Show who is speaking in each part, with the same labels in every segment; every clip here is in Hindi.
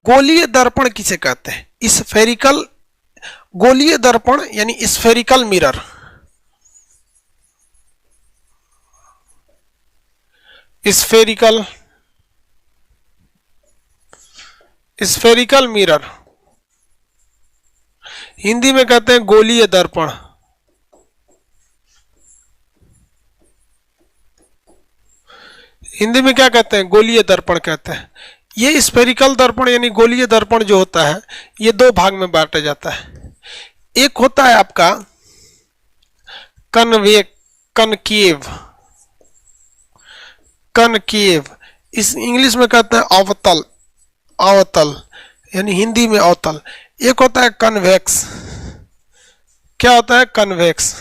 Speaker 1: गोलीय दर्पण किसे कहते हैं? स्फेरिकल, गोलीय दर्पण यानी spherical mirror, spherical, spherical mirror, Hindi में कहते हैं गोलीय दर्पण। हिंदी में क्या कहते हैं? गोलीय दर्पण कहते हैं। ये स्फेरिकल दर्पण यानी गोलीय दर्पण जो होता है ये दो भाग में बांटा जाता है। एक होता है आपका कनकेव, कनकेव, इस इंग्लिश में कहते हैं अवतल, अवतल यानी हिंदी में अवतल। एक होता है कन्वेक्स, क्या होता है? कन्वेक्स।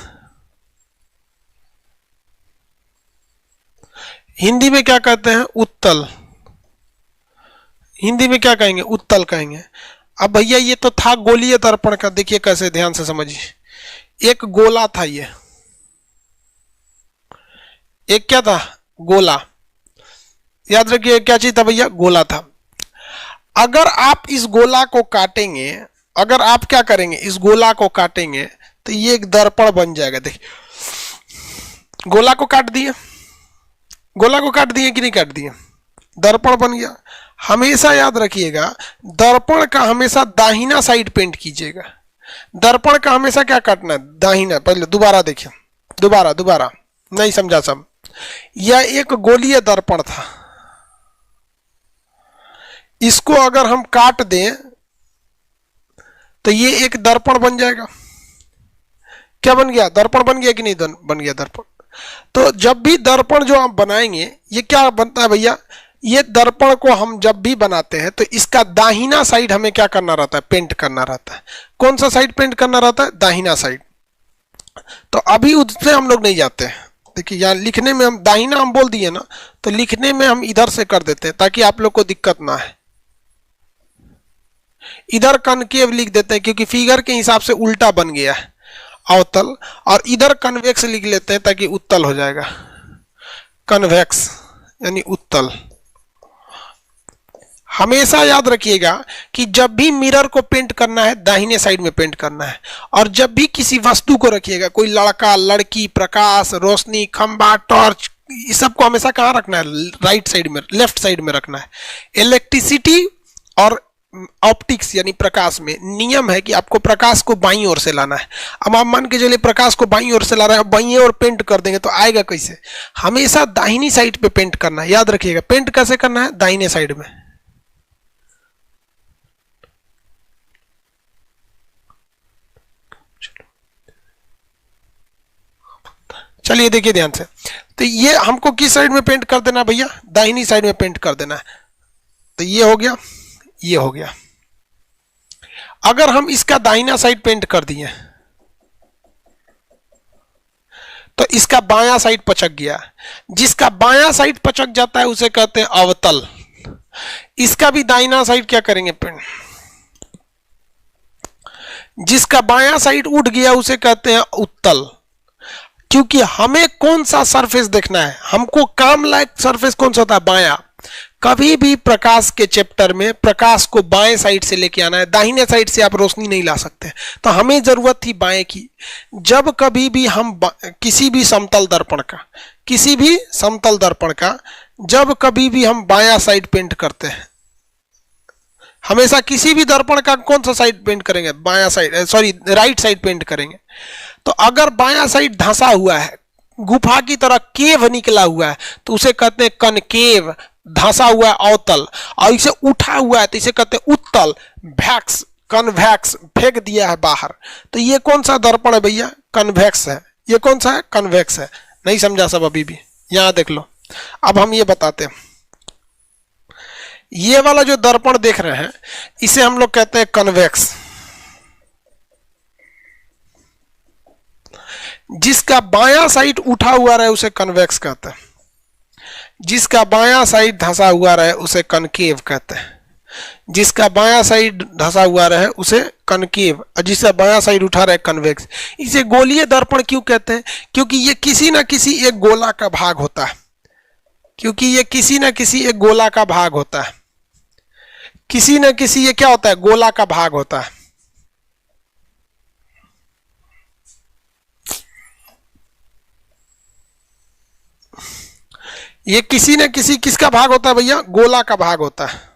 Speaker 1: हिंदी में क्या कहते हैं? उत्तल। हिंदी में क्या कहेंगे? उत्तल कहेंगे। अब भैया ये तो था गोलीय दर्पण का, देखिए कैसे, ध्यान से समझिए। एक गोला था, ये एक क्या था? गोला। याद रखिए क्या चीज था भैया? गोला था। अगर आप इस गोला को काटेंगे, अगर आप क्या करेंगे? इस गोला को काटेंगे तो ये एक दर्पण बन जाएगा। देखिए गोला को काट दिए, गोला को काट दिए कि नहीं काट दिए? दर्पण बन गया। हमेशा याद रखिएगा दर्पण का हमेशा दाहिना साइड पेंट कीजिएगा। दर्पण का हमेशा क्या काटना है? दाहिना। पहले दोबारा देखिए, दोबारा नहीं समझा सब। यह एक गोलीय दर्पण था, इसको अगर हम काट दें तो ये एक दर्पण बन जाएगा। क्या बन गया? दर्पण बन गया कि नहीं बन गया? दर्पण। तो जब भी दर्पण जो आप बनाएंगे ये क्या बनता है भैया? ये दर्पण को हम जब भी बनाते हैं तो इसका दाहिना साइड हमें क्या करना रहता है? पेंट करना रहता है। कौन सा साइड पेंट करना रहता है? दाहिना साइड। तो अभी उससे हम लोग नहीं जाते हैं। देखिए यहाँ लिखने में हम दाहिना हम बोल दिए ना, तो लिखने में हम इधर से कर देते हैं ताकि आप लोग को दिक्कत ना है। इधर कनकेव लिख देते हैं क्योंकि फिगर के हिसाब से उल्टा बन गया है, अवतल। और इधर कन्वेक्स लिख लेते हैं ताकि उत्तल हो जाएगा। कन्वेक्स यानी उत्तल। हमेशा याद रखिएगा कि जब भी मिरर को पेंट करना है दाहिने साइड में पेंट करना है। और जब भी किसी वस्तु को रखिएगा, कोई लड़का, लड़की, प्रकाश, रोशनी, खंबा, टॉर्च, इस सब को हमेशा कहाँ रखना है? राइट साइड में, लेफ्ट साइड में रखना है। इलेक्ट्रिसिटी और ऑप्टिक्स यानी प्रकाश में नियम है कि आपको प्रकाश को बाईं ओर से लाना है। अब आप मान के चलिए प्रकाश को बाईं ओर से ला रहे हैं, बाईं ओर पेंट कर देंगे तो आएगा कैसे? हमेशा दाहिनी साइड पे पेंट करना है। याद रखिएगा पेंट कैसे करना है? दाहिने साइड में। चलिए देखिए ध्यान से, तो ये हमको किस साइड में पेंट कर देना भैया? दाहिनी साइड में पेंट कर देना है। तो ये हो गया, ये हो गया। अगर हम इसका दाहिना साइड पेंट कर दिए तो इसका बायां साइड पचक गया। जिसका बायां साइड पचक जाता है उसे कहते हैं अवतल। इसका भी दाहिना साइड क्या करेंगे? पेंट। जिसका बायां साइड उठ गया उसे कहते हैं उत्तल। क्योंकि हमें कौन सा सरफेस देखना है? हमको काम लायक सरफेस कौन सा होता है? बायां। कभी भी प्रकाश के चैप्टर में प्रकाश को बाएं साइड से लेके आना है, दाहिने साइड से आप रोशनी नहीं ला सकते। तो हमें जरूरत थी बाएं की। जब कभी भी हम किसी भी समतल दर्पण का, किसी भी समतल दर्पण का जब कभी भी हम बायां साइड पेंट करते हैं, हमेशा किसी भी दर्पण का कौन सा साइड पेंट करेंगे? बायां side, sorry right side paint करेंगे। तो अगर बायां साइड धंसा हुआ है, गुफा की तरह केव निकला हुआ है, तो उसे कहते हैं कनकेव। धंसा हुआ है अवतल, और इसे उठा हुआ है तो इसे कहते हैं उत्तल। वैक्स, कन्वेक्स, फेंक दिया है बाहर। तो ये कौन सा दर्पण है भैया? कन्वेक्स है। ये कौन सा है? कन्वेक्स है। नहीं समझा सब अभी भी? यहां देख लो। अब हम ये बताते हैं, ये वाला जो दर्पण देख रहे हैं इसे हम लोग कहते हैं कन्वेक्स। जिसका बायां साइड उठा हुआ रहे उसे कन्वेक्स कहते हैं। जिसका बायां साइड धंसा हुआ रहे उसे कनकेव कहते हैं। जिसका बायां साइड धंसा हुआ रहे उसे कनकेव, और जिसका बायां साइड उठा रहे कन्वेक्स। इसे गोलीय दर्पण क्यों कहते हैं? क्योंकि ये किसी ना किसी एक गोला का भाग होता है। क्योंकि ये किसी ना किसी एक गोला का भाग होता है। किसी न किसी, ये क्या होता है, गोला का भाग होता है। ये किसी न किसी किसका भाग होता है भैया, गोला का भाग होता है।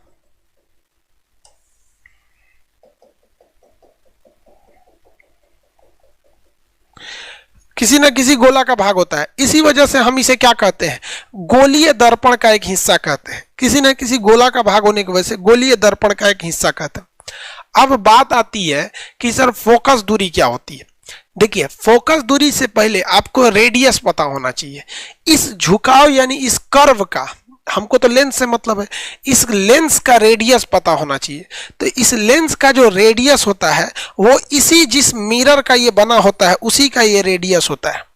Speaker 1: किसी न किसी गोला का भाग होता है। इसी वजह से हम इसे क्या कहते हैं, गोलीय दर्पण का एक हिस्सा कहते हैं। किसी न किसी गोला का भाग होने की वजह से गोलीय दर्पण का एक हिस्सा कहते हैं। अब बात आती है कि सर फोकस दूरी क्या होती है। देखिए, फोकस दूरी से पहले आपको रेडियस पता होना चाहिए। इस झुकाव यानी इस कर्व का, हमको तो लेंस से मतलब है, इस लेंस का रेडियस पता होना चाहिए। तो इस लेंस का जो रेडियस होता है वो इसी जिस मिरर का ये बना होता है उसी का ये रेडियस होता है।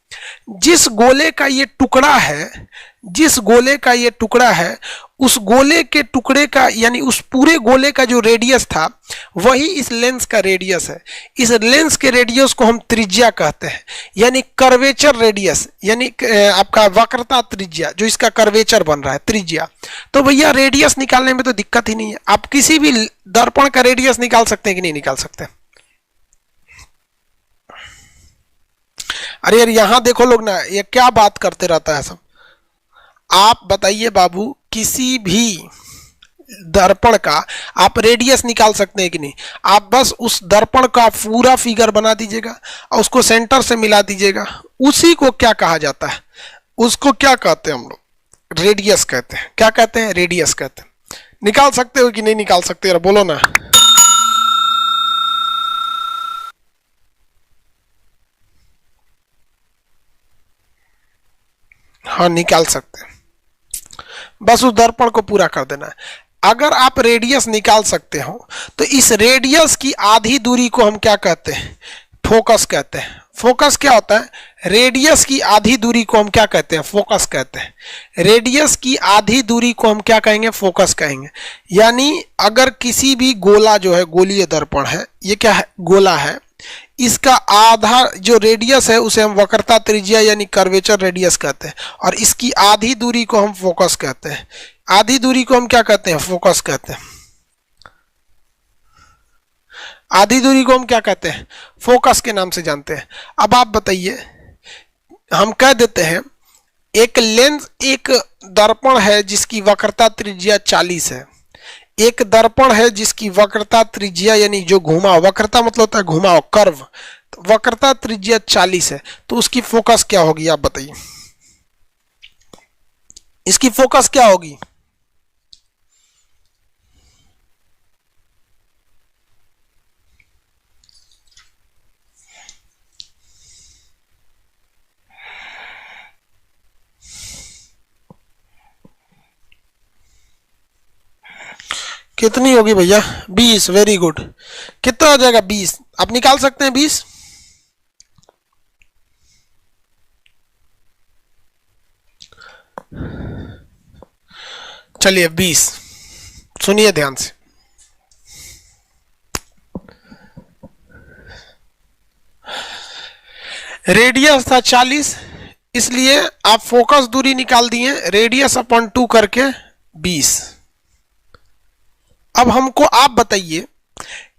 Speaker 1: जिस गोले का ये टुकड़ा है, जिस गोले का ये टुकड़ा है, उस गोले के टुकड़े का यानी उस पूरे गोले का जो रेडियस था वही इस लेंस का रेडियस है। इस लेंस के रेडियस को हम त्रिज्या कहते हैं, यानी कर्वेचर रेडियस, यानी आपका वक्रता त्रिज्या, जो इसका कर्वेचर बन रहा है त्रिज्या। तो भैया रेडियस निकालने में तो दिक्कत ही नहीं है। आप किसी भी दर्पण का रेडियस निकाल सकते हैं कि नहीं निकाल सकते। अरे यार यहां देखो लोग ना, ये क्या बात करते रहता है सब। आप बताइए बाबू, किसी भी दर्पण का आप रेडियस निकाल सकते हैं कि नहीं। आप बस उस दर्पण का पूरा फिगर बना दीजिएगा और उसको सेंटर से मिला दीजिएगा, उसी को क्या कहा जाता है, उसको क्या कहते हैं हम लोग, रेडियस कहते हैं। क्या कहते हैं, रेडियस कहते हैं। निकाल सकते हो कि नहीं निकाल सकते, यार बोलो ना। हाँ निकाल सकते हैं, बस उस दर्पण को पूरा कर देना है। अगर आप रेडियस निकाल सकते हो तो इस रेडियस की आधी दूरी को हम क्या कहते हैं, फोकस कहते हैं। फोकस क्या होता है, रेडियस की आधी दूरी को हम क्या कहते हैं, फोकस कहते हैं। रेडियस की आधी दूरी को हम क्या कहेंगे, फोकस कहेंगे। यानी अगर किसी भी गोला जो है, गोलीय दर्पण है, ये क्या है, गोला है, इसका आधा जो रेडियस है उसे हम वक्रता त्रिज्या यानी कर्वेचर रेडियस कहते हैं, और इसकी आधी दूरी को हम फोकस कहते हैं। आधी दूरी को हम क्या कहते हैं, फोकस कहते हैं। आधी दूरी को हम क्या कहते हैं, फोकस के नाम से जानते हैं। अब आप बताइए, हम कह देते हैं एक लेंस, एक दर्पण है जिसकी वक्रता त्रिज्या 40 है, एक दर्पण है जिसकी वक्रता त्रिज्या यानी जो घुमाव, वक्रता मतलब होता है घुमाव, कर्व, तो वक्रता त्रिज्या 40 है, तो उसकी फोकस क्या होगी आप बताइए, इसकी फोकस क्या होगी। कितनी होगी भैया, 20। Very good. कितना हो जाएगा, 20। आप निकाल सकते हैं 20। चलिए 20, सुनिए ध्यान से। रेडियस था 40, इसलिए आप फोकस दूरी निकाल दिए, रेडियस अपॉन 2 करके 20। अब हमको आप बताइए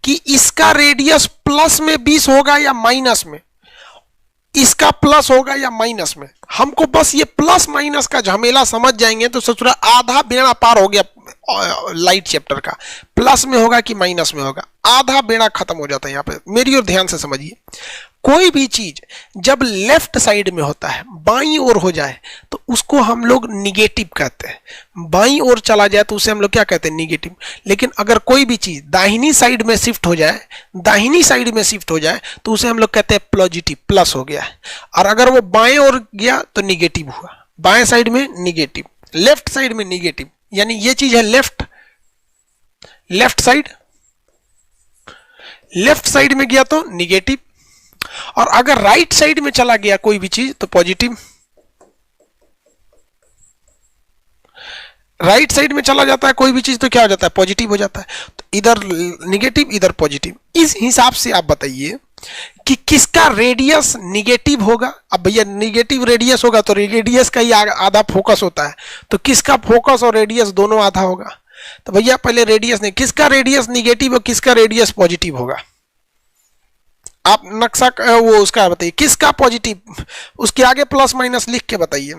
Speaker 1: कि इसका रेडियस प्लस में 20 होगा या माइनस में, इसका प्लस होगा या माइनस में। हमको बस ये प्लस माइनस का झमेला समझ जाएंगे तो ससुरा आधा बेड़ा पार हो गया लाइट चैप्टर का। प्लस में होगा कि माइनस में होगा, आधा बेड़ा खत्म हो जाता है। यहां पे मेरी ओर ध्यान से समझिए, कोई भी चीज जब लेफ्ट साइड में होता है, बाईं ओर हो जाए तो उसको हम लोग निगेटिव कहते हैं। बाईं ओर चला जाए तो उसे हम लोग क्या कहते हैं, निगेटिव। लेकिन अगर कोई भी चीज दाहिनी साइड में शिफ्ट हो जाए, दाहिनी साइड में शिफ्ट हो जाए तो उसे हम लोग कहते हैं पॉजिटिव, प्लस हो गया है। और अगर वो बाएं ओर गया तो निगेटिव हुआ। बाएं साइड में निगेटिव, लेफ्ट साइड में निगेटिव, यानी ये चीज है left, left side, left side में गया तो निगेटिव, और अगर राइट साइड में चला गया कोई भी चीज तो पॉजिटिव। राइट साइड में चला जाता है कोई भी चीज तो क्या हो जाता है, पॉजिटिव हो जाता है। तो इधर निगेटिव इधर पॉजिटिव। इस हिसाब से आप बताइए कि किसका रेडियस निगेटिव होगा। अब भैया निगेटिव रेडियस होगा तो रेडियस का ही आधा फोकस होता है, तो किसका फोकस और रेडियस दोनों आधा होगा। तो भैया पहले रेडियस नहीं, किसका रेडियस निगेटिव और किसका रेडियस पॉजिटिव होगा? आप नक्शा वो उसका बताइए, किसका पॉजिटिव, उसके आगे प्लस माइनस लिख के बताइए।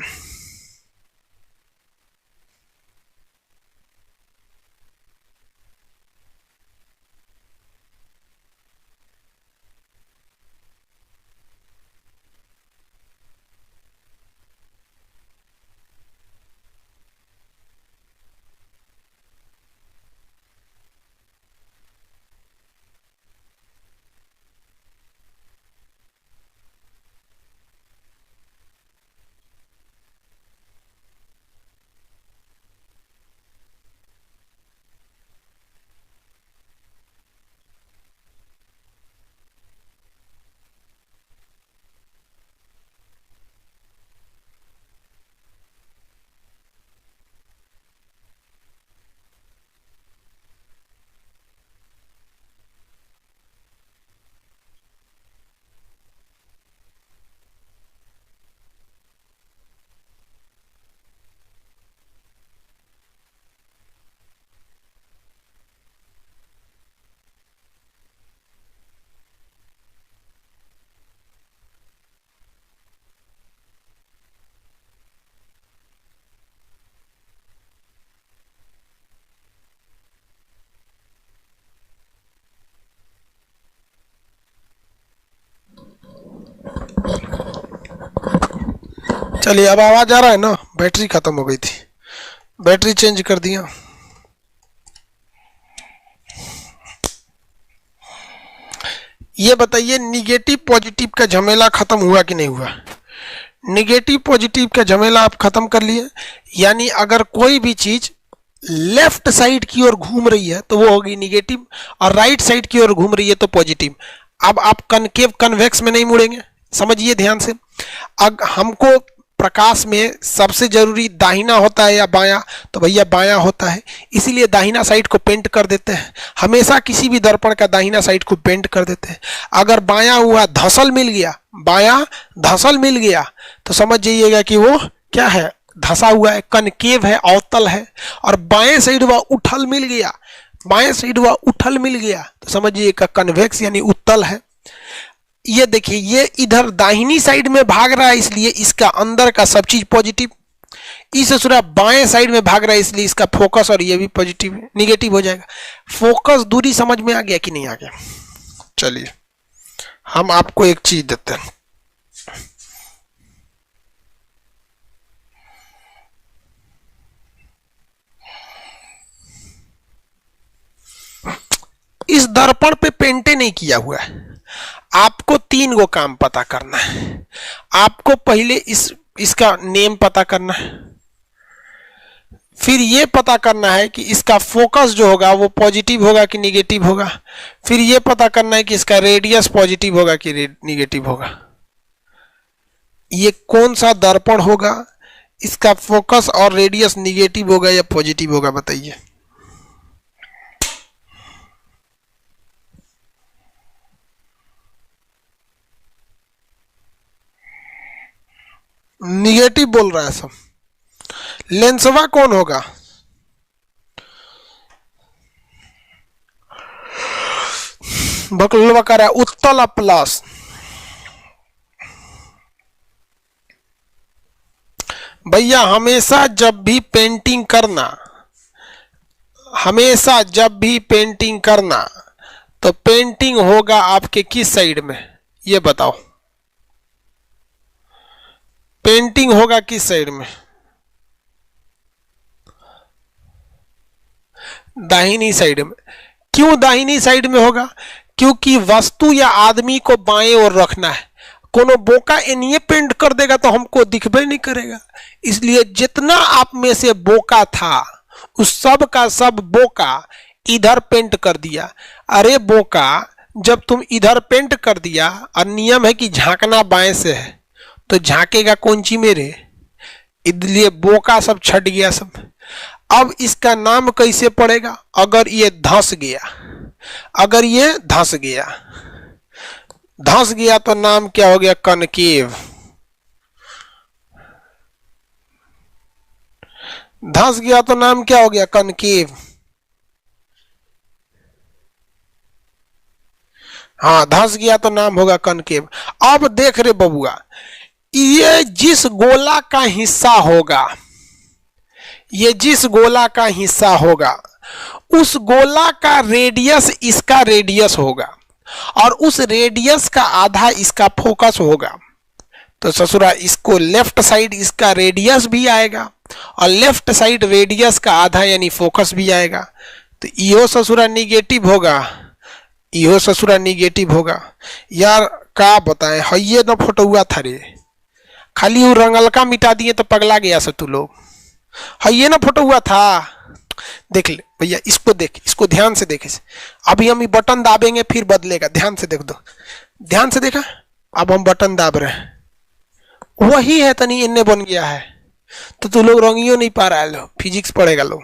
Speaker 1: चलिए अब आवाज आ रहा है ना? बैटरी खत्म हो गई थी, बैटरी चेंज कर दिया। ये बताइए निगेटिव पॉजिटिव का झमेला खत्म हुआ कि नहीं हुआ? निगेटिव पॉजिटिव का झमेला आप खत्म कर लिए, यानी अगर कोई भी चीज लेफ्ट साइड की ओर घूम रही है तो वो होगी निगेटिव, और राइट साइड की ओर घूम रही है तो पॉजिटिव। अब आप कनकेव कन्वेक्स में नहीं मुड़ेंगे, समझिए ध्यान से। अब हमको प्रकाश में सबसे जरूरी दाहिना होता है या बायां, तो भैया बायां होता है, इसीलिए दाहिना साइड को पेंट कर देते हैं। हमेशा किसी भी दर्पण का दाहिना साइड को पेंट कर देते हैं। अगर बायां हुआ धसल मिल गया, बायां धसल मिल गया, तो समझ जाइएगा कि वो क्या है, धसा हुआ है, कनकेव है, अवतल है। और बाएं साइड हुआ उठल मिल गया, बाएं साइड हुआ उठल मिल गया, तो समझिएगा कन्वेक्स यानी उत्तल है। ये देखिए ये इधर दाहिनी साइड में भाग रहा है, इसलिए इसका अंदर का सब चीज पॉजिटिव। इस सूरा बाएं साइड में भाग रहा है, इसलिए इसका फोकस और ये भी पॉजिटिव निगेटिव हो जाएगा। फोकस दूरी समझ में आ गया कि नहीं आ गया? चलिए हम आपको एक चीज देते हैं। इस दर्पण पे पेंटे नहीं किया हुआ है। आपको 3 गो काम पता करना है। आपको पहले इसका नेम पता करना है, फिर ये पता करना है कि इसका फोकस जो होगा वो पॉजिटिव होगा कि निगेटिव होगा, फिर ये पता करना है कि इसका रेडियस पॉजिटिव होगा कि निगेटिव होगा। ये कौन सा दर्पण होगा, इसका फोकस और रेडियस निगेटिव होगा या पॉजिटिव होगा, बताइए। निगेटिव बोल रहा है सब। लेंसवा कौन होगा? बकलवा कर रहा है उत्तल प्लस। भैया हमेशा जब भी पेंटिंग करना, हमेशा जब भी पेंटिंग करना, तो पेंटिंग होगा आपके किस साइड में, ये बताओ। पेंटिंग होगा किस साइड में? दाहिनी साइड में। क्यों दाहिनी साइड में होगा? क्योंकि वस्तु या आदमी को बाएं ओर रखना है। कोनो बोका इन्हें पेंट कर देगा तो हमको दिखबे नहीं करेगा, इसलिए जितना आप में से बोका था उस सब का सब बोका इधर पेंट कर दिया। अरे बोका, जब तुम इधर पेंट कर दिया और नियम है कि झांकना बाएं से है, तो झांकेगा कौन ची मेरे, इसलिए बोका सब छट गया सब। अब इसका नाम कैसे पड़ेगा? अगर ये धंस गया, अगर ये धंस गया, धंस गया तो नाम क्या हो गया? कनकेव। धंस गया तो नाम क्या हो गया? कनकेव। हाँ धंस गया तो नाम होगा कनकेव। अब देख रे बबुआ, ये जिस गोला का हिस्सा होगा, ये जिस गोला का हिस्सा होगा उस गोला का रेडियस इसका रेडियस होगा और उस रेडियस का आधा इसका फोकस होगा। तो ससुरा इसको लेफ्ट साइड इसका रेडियस भी आएगा और लेफ्ट साइड रेडियस का आधा यानी फोकस भी आएगा। तो इहो ससुरा निगेटिव होगा, इहो ससुरा निगेटिव होगा। यार का बताएं, हइये न फोटोआ था रे, खाली वो रंगलका मिटा दिए तो पगला गया सब तू लोग। हइये न फोटोआ था, देख ले भैया, इसको देख, इसको ध्यान से देखे। अभी हम ये बटन दाबेंगे फिर बदलेगा, ध्यान से देख दो, ध्यान से देखा। अब हम बटन दाब रहे हैं, वही है तनी इन्ने बन गया है। तो तू लोग रंगियो नहीं पा रहा है, लो फिजिक्स पढ़ेगा लोग।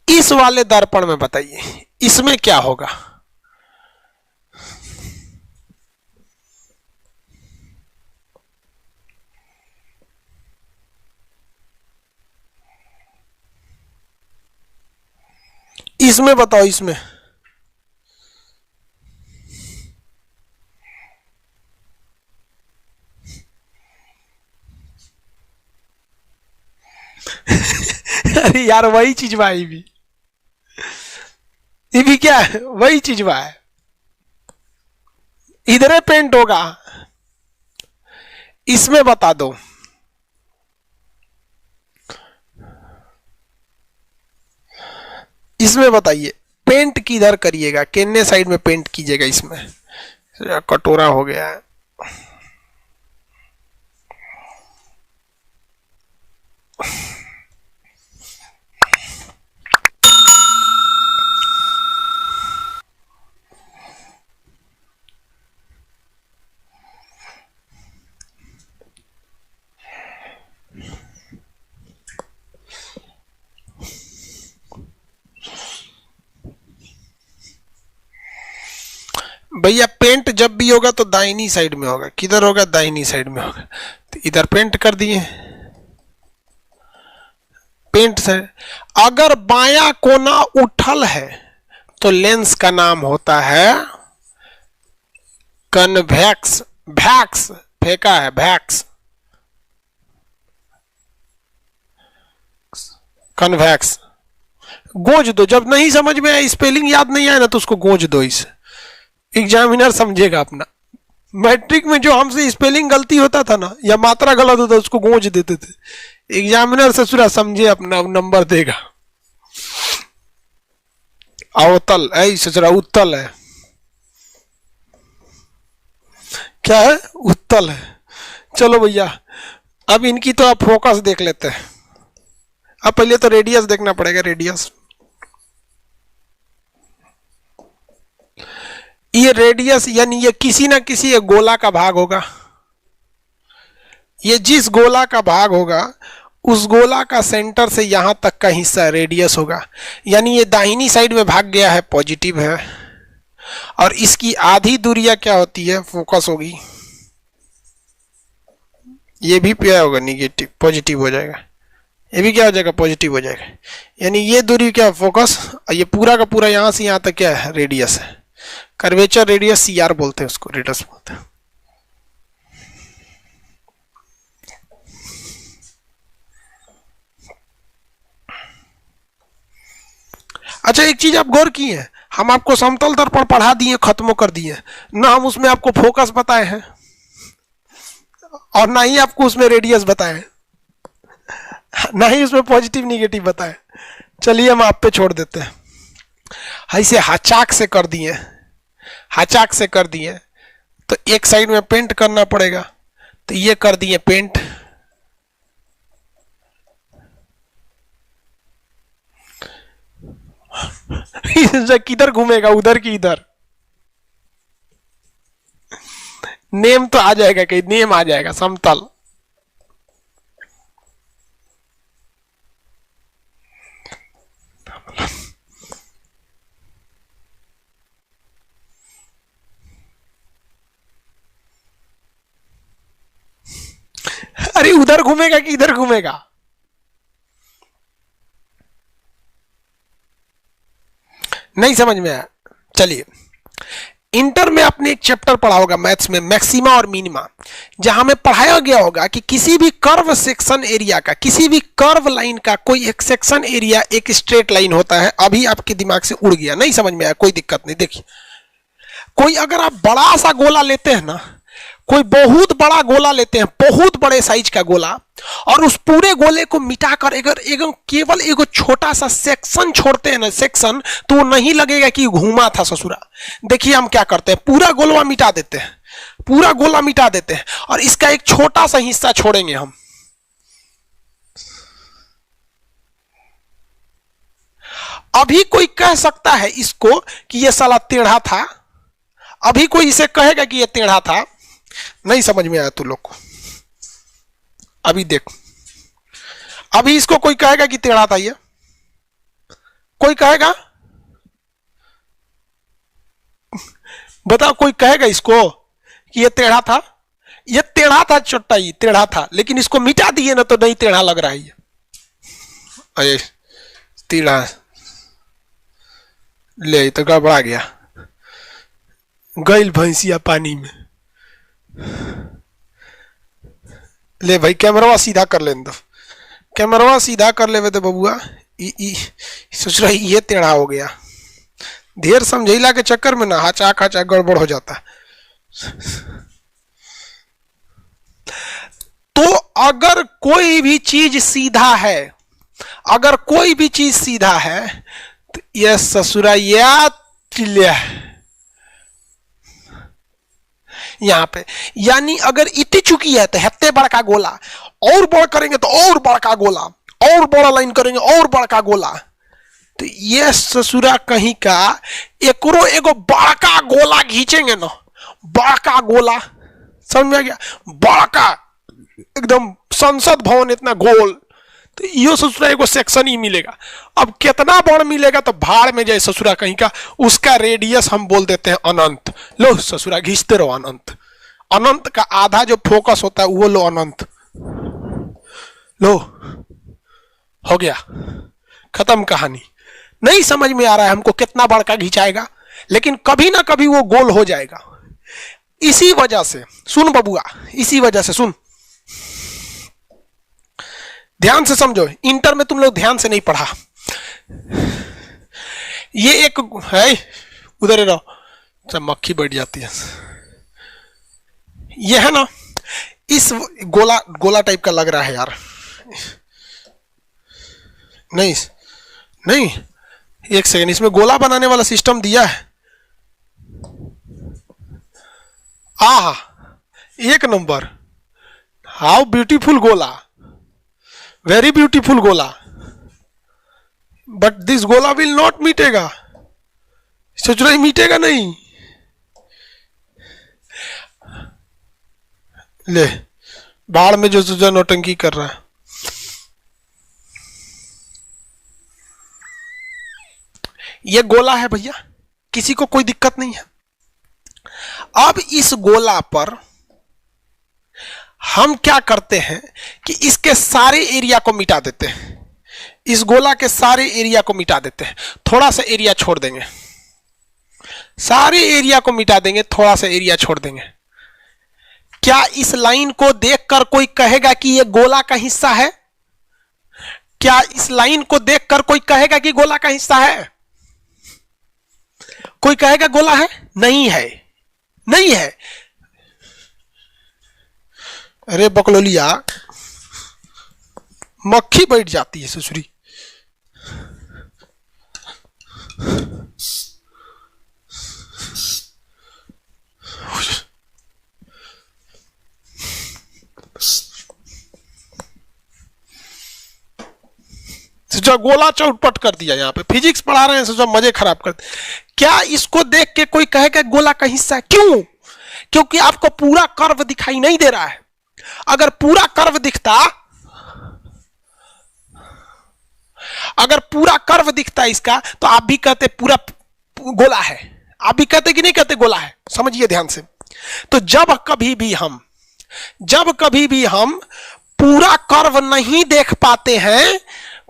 Speaker 1: इस वाले दर्पण में बताइए इसमें क्या होगा? इसमें बताओ, इसमें अरे यार वही चीज भाई भी, ये भी क्या है, वही चीज बा है, इधर पेंट होगा। इसमें बता दो, इसमें बताइए पेंट किधर करिएगा, किन्ने साइड में पेंट कीजिएगा? इसमें कटोरा हो गया है। भैया पेंट जब भी होगा तो दाहिनी साइड में होगा, किधर होगा? दाहिनी साइड में होगा। तो इधर पेंट कर दिए, पेंट से। अगर बायां कोना उठल है तो लेंस का नाम होता है कन्वेक्स। वैक्स फेंका है, वैक्स, कन्वेक्स। गोज दो, जब नहीं समझ में आए, स्पेलिंग याद नहीं आया ना, तो उसको गोज दो, इसे एग्जामिनर समझेगा अपना। मैट्रिक में जो हमसे स्पेलिंग गलती होता था ना या मात्रा गलत होता, उसको गोज देते थे। एग्जामिनर ससुरा समझे अपना, नंबर देगा। अवतल है ससुरा, उत्तल है, क्या है? उत्तल है। चलो भैया, अब इनकी तो आप फोकस देख लेते हैं। अब पहले तो रेडियस देखना पड़ेगा, रेडियस। ये रेडियस यानी ये किसी ना किसी एक गोला का भाग होगा। ये जिस गोला का भाग होगा उस गोला का सेंटर से यहां तक का हिस्सा रेडियस होगा। यानी ये दाहिनी साइड में भाग गया है, पॉजिटिव है, और इसकी आधी दूरियां क्या होती है? फोकस होगी। ये भी क्या होगा? निगेटिव, पॉजिटिव हो जाएगा। ये भी क्या हो जाएगा? पॉजिटिव हो जाएगा। यानी ये दूरी क्या? फोकस। और ये पूरा का पूरा यहां से यहां तक क्या है? रेडियस है। कर्वेचर रेडियस सीआर बोलते हैं उसको, रेडियस बोलते हैं। अच्छा एक चीज आप गौर किए हैं, हम आपको समतल दर्पण पढ़ा दिए, खत्म कर दिए, ना हम उसमें आपको फोकस बताए हैं और ना ही आपको उसमें रेडियस बताए, ना ही उसमें पॉजिटिव निगेटिव बताए। चलिए हम आप पे छोड़ देते हैं। ऐसे हाचाक से कर दिए, हाचाक से कर दिए, तो एक साइड में पेंट करना पड़ेगा, तो ये कर दिए पेंट। किधर घूमेगा? उधर की इधर। नेम तो आ जाएगा, कहीं नेम आ जाएगा, समतल। अरे उधर घूमेगा कि इधर घूमेगा? नहीं समझ में आया? चलिए, इंटर में आपने एक चैप्टर पढ़ा होगा मैथ्स में, मैक्सिमा और मिनिमा, जहां में पढ़ाया गया होगा कि किसी भी कर्व सेक्शन एरिया का, किसी भी कर्व लाइन का कोई एक सेक्शन एरिया एक स्ट्रेट लाइन होता है। अभी आपके दिमाग से उड़ गया, नहीं समझ में आया? कोई दिक्कत नहीं। देखिए, कोई अगर आप बड़ा सा गोला लेते हैं ना, कोई बहुत बड़ा गोला लेते हैं, बहुत बड़े साइज का गोला, और उस पूरे गोले को मिटाकर अगर केवल एक छोटा सा सेक्शन छोड़ते हैं ना, सेक्शन, तो वो नहीं लगेगा कि घूमा था ससुरा। देखिए हम क्या करते हैं, पूरा गोला मिटा देते हैं, पूरा गोला मिटा देते हैं, और इसका एक छोटा सा हिस्सा छोड़ेंगे हम। अभी कोई कह सकता है इसको कि ये साला टेढ़ा था, अभी कोई इसे कहेगा कि ये टेढ़ा था? नहीं समझ में आया तू लोग को? अभी देख, अभी इसको कोई कहेगा कि टेढ़ा था? ये कोई कहेगा? बताओ, कोई कहेगा इसको कि ये टेढ़ा था? ये टेढ़ा था चट्टा, ये टेढ़ा था, लेकिन इसको मिटा दिए ना तो नहीं टेढ़ा लग रहा है ये। अरे टेढ़ा ले तो गड़बड़ा गया, गइल भैंसिया पानी में। ले भाई कैमरा सीधा कर ले, दो कैमरा सीधा कर ले तो बबुआ। सोच रहा ये टेढ़ा हो गया, ढेर समझैला के चक्कर में ना हाचा खाचा गड़बड़ हो जाता। तो अगर कोई भी चीज सीधा है, अगर कोई भी चीज सीधा है, तो यह ससुरा यहां पे, यानी अगर इतनी चुकी है तो हत्ते बड़का गोला, और बड़ करेंगे तो और बड़का गोला, और बड़ा लाइन करेंगे और बड़का गोला, तो ये ससुरा कहीं का एकरो एगो बड़का गोला खींचेंगे ना, बड़का गोला, समझ में आ गया? बड़का एकदम संसद भवन इतना गोल, तो यो ससुरा एगो सेक्शन ही मिलेगा। अब कितना बड़ मिलेगा तो भाड़ में जाए ससुरा कहीं का, उसका रेडियस हम बोल देते हैं अनंत। लो ससुरा घींचते रहो अनंत, अनंत का आधा जो फोकस होता है वो लो अनंत, लो हो गया, खत्म कहानी। नहीं समझ में आ रहा है हमको कितना बड़का घिंचाएगा, लेकिन कभी ना कभी वो गोल हो जाएगा। इसी वजह से सुन बबुआ, इसी वजह से सुन, ध्यान से समझो, इंटर में तुम लोग ध्यान से नहीं पढ़ा। ये एक है, उधर रहो, सब मक्खी बैठ जाती है। ये है ना, इस गोला गोला टाइप का लग रहा है यार, नहीं नहीं, एक सेकंड, इसमें गोला बनाने वाला सिस्टम दिया है। आहा, एक नंबर, हाउ ब्यूटीफुल गोला, वेरी ब्यूटीफुल गोला, बट दिस गोला विल नॉट मीटेगा, सोच रहे मीटेगा नहीं। ले बाढ़ में जो तुझा नौटंकी कर रहा है। ये गोला है भैया, किसी को कोई दिक्कत नहीं है। अब इस गोला पर हम क्या करते हैं कि इसके सारे एरिया को मिटा देते हैं, इस गोला के सारे एरिया को मिटा देते हैं, थोड़ा सा एरिया छोड़ देंगे, सारे एरिया को मिटा देंगे, थोड़ा सा एरिया छोड़ देंगे। क्या इस लाइन को देखकर कोई कहेगा कि यह गोला का हिस्सा है? क्या इस लाइन को देखकर कोई कहेगा कि गोला का हिस्सा है? कोई कहेगा गोला है? नहीं है, नहीं है। अरे बकलोलिया, मक्खी बैठ जाती है ससुरी। सोचा गोला चौपट कर दिया, यहाँ पे फिजिक्स पढ़ा रहे हैं, सोचा मजे खराब कर। क्या इसको देख के कोई कहेगा गोला का हिस्सा है? क्यों? क्योंकि आपको पूरा कर्व दिखाई नहीं दे रहा है। अगर पूरा कर्व दिखता, अगर पूरा कर्व दिखता इसका, तो आप भी कहते पूरा गोला है, आप भी कहते कि नहीं कहते गोला है। समझिए ध्यान से। तो जब कभी भी हम पूरा कर्व नहीं देख पाते हैं,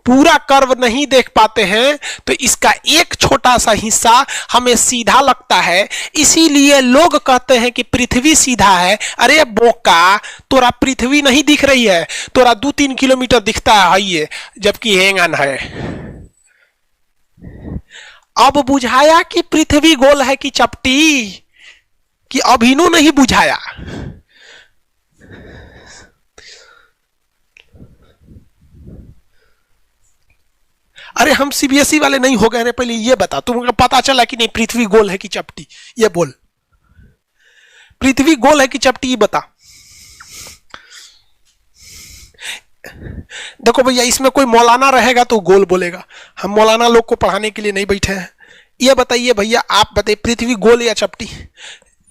Speaker 1: पूरा कर्व नहीं देख पाते हैं तो इसका एक छोटा सा हिस्सा हमें सीधा लगता है, इसीलिए लोग कहते हैं कि पृथ्वी सीधा है। अरे बोका, तोरा पृथ्वी नहीं दिख रही है, तोरा 2-3 किलोमीटर दिखता है ये, जबकि हैंगन है। अब बुझाया कि पृथ्वी गोल है कि चपटी, कि अभिनो नहीं बुझाया। अरे हम सीबीएसई वाले नहीं हो गए, पहले ये बता, तुमको पता चला कि नहीं पृथ्वी गोल है कि चपटी? ये बोल, पृथ्वी गोल है कि चपटी, ये बता। देखो भैया, इसमें कोई मौलाना रहेगा तो गोल बोलेगा, हम मौलाना लोग को पढ़ाने के लिए नहीं बैठे हैं। ये बताइए भैया, आप बताइए पृथ्वी गोल या चपटी?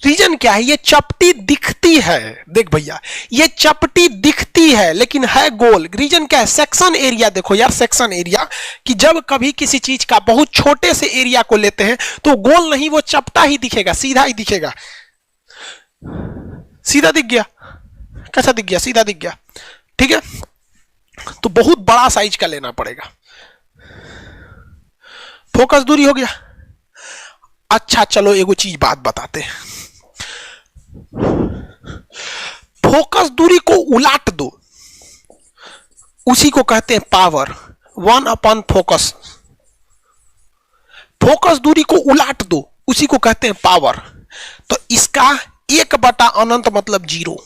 Speaker 1: रीजन क्या है? ये चपटी दिखती है, देख भैया ये चपटी दिखती है लेकिन है गोल। रीजन क्या है? Section area. देखो यार, सेक्शन एरिया, कि जब कभी किसी चीज का बहुत छोटे से एरिया को लेते हैं तो गोल नहीं, वो चपटा ही दिखेगा, सीधा ही दिखेगा। सीधा दिख गया? कैसा दिख गया? सीधा दिख गया, ठीक है। तो बहुत बड़ा साइज का लेना पड़ेगा। फोकस दूरी हो गया। अच्छा चलो एगो चीज बात बताते हैं, फोकस दूरी को उलाट दो, उसी को कहते हैं पावर, 1/, फोकस। फोकस दूरी को उलाट दो, उसी को कहते हैं पावर। तो इसका 1/अनंत मतलब 0,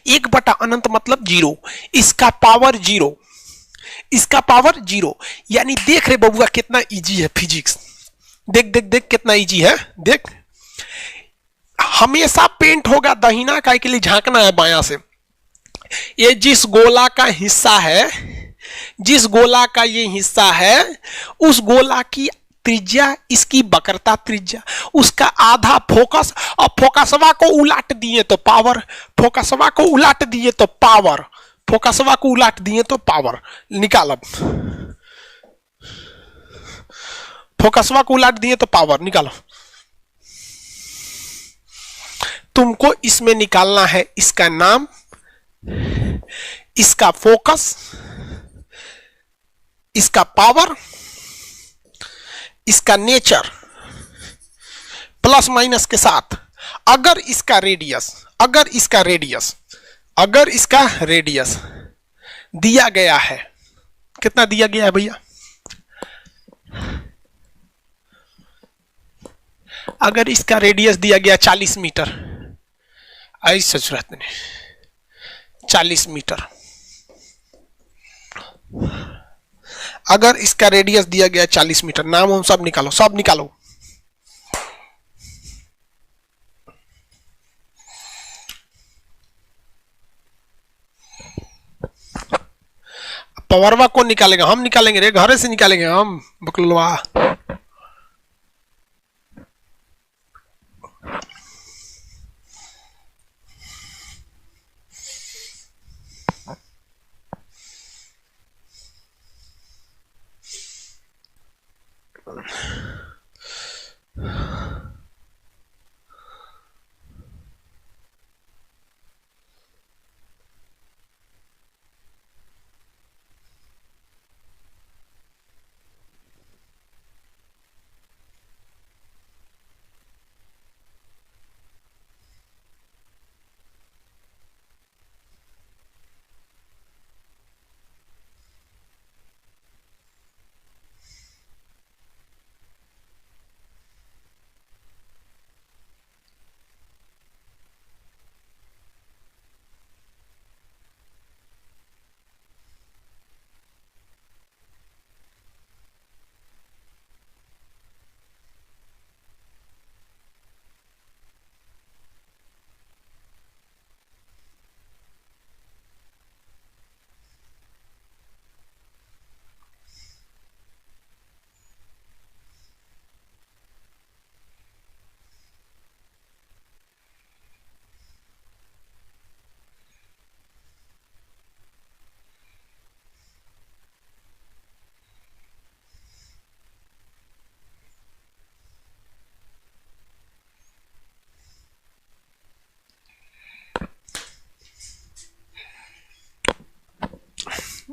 Speaker 1: 1/अनंत मतलब 0, इसका पावर 0, इसका पावर 0। यानी देख रहे बबुआ कितना इजी है फिजिक्स, देख देख देख कितना इजी है, देख। हमेशा पेंट होगा दहिना काय के लिए झांकना है बायां से। ये जिस गोला का हिस्सा है, जिस गोला का ये हिस्सा है, उस गोला की त्रिज्या, इसकी वक्रता त्रिज्या, उसका आधा फोकस, और फोकसवा को उलाट दिए तो पावर, फोकसवा को उलाट दिए तो पावर, फोकसवा को उलाट दिए तो पावर। निकाल अब, फोकसवा को उलाट दिए तो पावर निकालो। तुमको इसमें निकालना है इसका नाम, इसका फोकस, इसका पावर, इसका नेचर, प्लस माइनस के साथ। अगर इसका रेडियस, अगर इसका रेडियस, अगर इसका रेडियस दिया गया है, कितना दिया गया है भैया? अगर इसका रेडियस दिया गया 40 मीटर, ऐसा जरूरत नहीं, 40 मीटर। अगर इसका रेडियस दिया गया 40 मीटर, नाम हम सब निकालो, सब निकालो। पावरवा कौन निकालेगा? हम निकालेंगे रे, घरे से निकालेंगे हम, बकलवा।